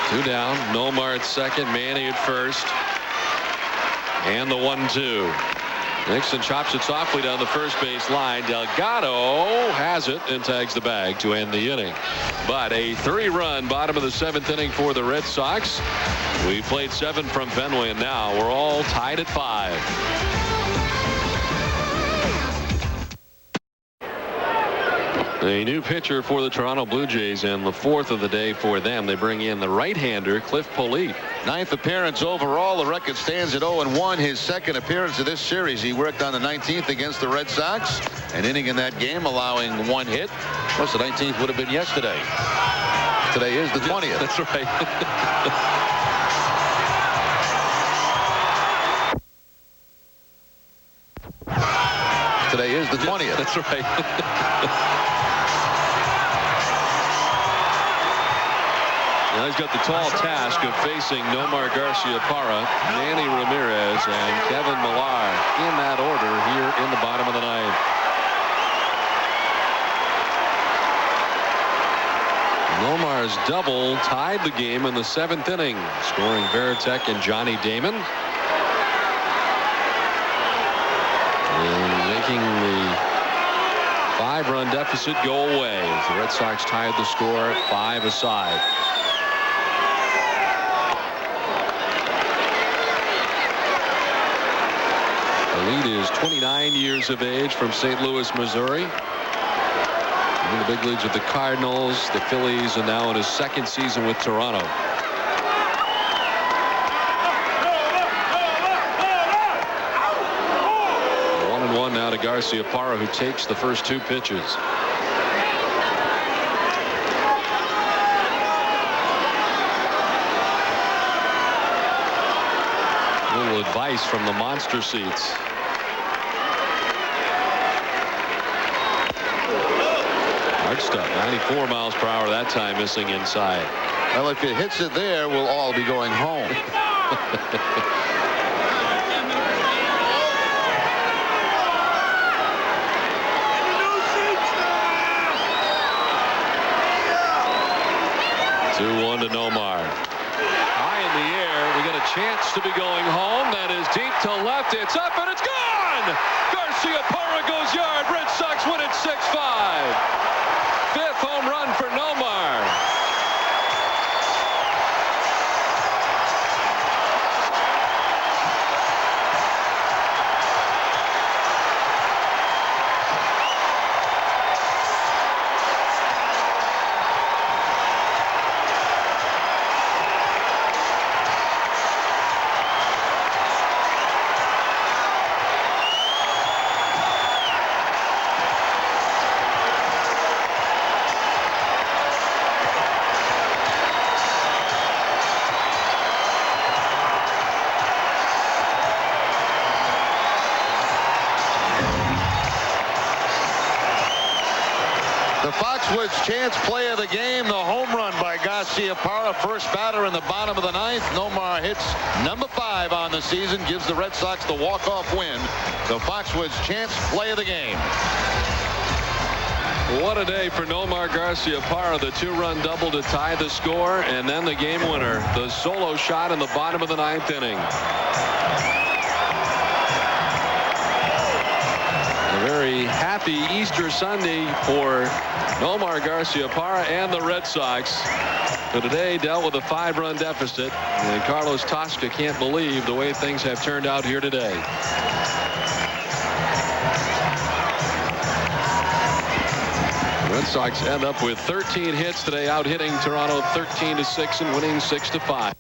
[SPEAKER 1] 2 down. Nomar at second, Manny at first. And the 1-2. Nixon chops it softly down the first base line. Delgado has it and tags the bag to end the inning. But a 3-run bottom of the 7th inning for the Red Sox. We played 7 from Fenway, and now we're all tied at 5. A new pitcher for the Toronto Blue Jays, and the 4th of the day for them. They bring in the right-hander, Cliff Polite.
[SPEAKER 2] 9th appearance overall. The record stands at 0-1. His 2nd appearance of this series. He worked on the 19th against the Red Sox. An inning in that game, allowing 1 hit. Plus, the 19th would have been yesterday. Today is the 20th.
[SPEAKER 1] That's right.
[SPEAKER 2] Today is the 20th.
[SPEAKER 1] That's right. Now he's got the tall task of facing Nomar Garciaparra, Manny Ramirez, and Kevin Millar in that order here in the bottom of the 9th. Nomar's double tied the game in the 7th inning, scoring Veritek and Johnny Damon. And making the 5-run deficit go away as the Red Sox tied the score 5 aside. The lead is 29 years of age from St. Louis, Missouri. In the big leagues with the Cardinals, the Phillies, and now in his 2nd season with Toronto. 1-1 now to Garciaparra, who takes the first 2 pitches. A little advice from the monster seats. Hard stuff. 94 miles per hour that time, missing inside.
[SPEAKER 2] Well, if it hits it there, we'll all be going home.
[SPEAKER 1] Two-1 to Nomar. High in the air. We got a chance to be going home. That is deep to left. It's up and it's gone. Garciaparra goes yard. Red Sox win it 6-5. 5th home run for Nomar.
[SPEAKER 2] Foxwoods chance play of the game, the home run by Garciaparra, first batter in the bottom of the 9th. Nomar hits number 5 on the season, gives the Red Sox the walk-off win. The Foxwoods chance play of the game.
[SPEAKER 1] What a day for Nomar Garciaparra. The 2-run double to tie the score, and then the game winner, the solo shot in the bottom of the 9th inning. A very happy Easter Sunday for Nomar Garciaparra and the Red Sox, who today dealt with a 5-run deficit, and Carlos Tosca can't believe the way things have turned out here today. The Red Sox end up with 13 hits today, out hitting Toronto 13-6 and winning 6-5.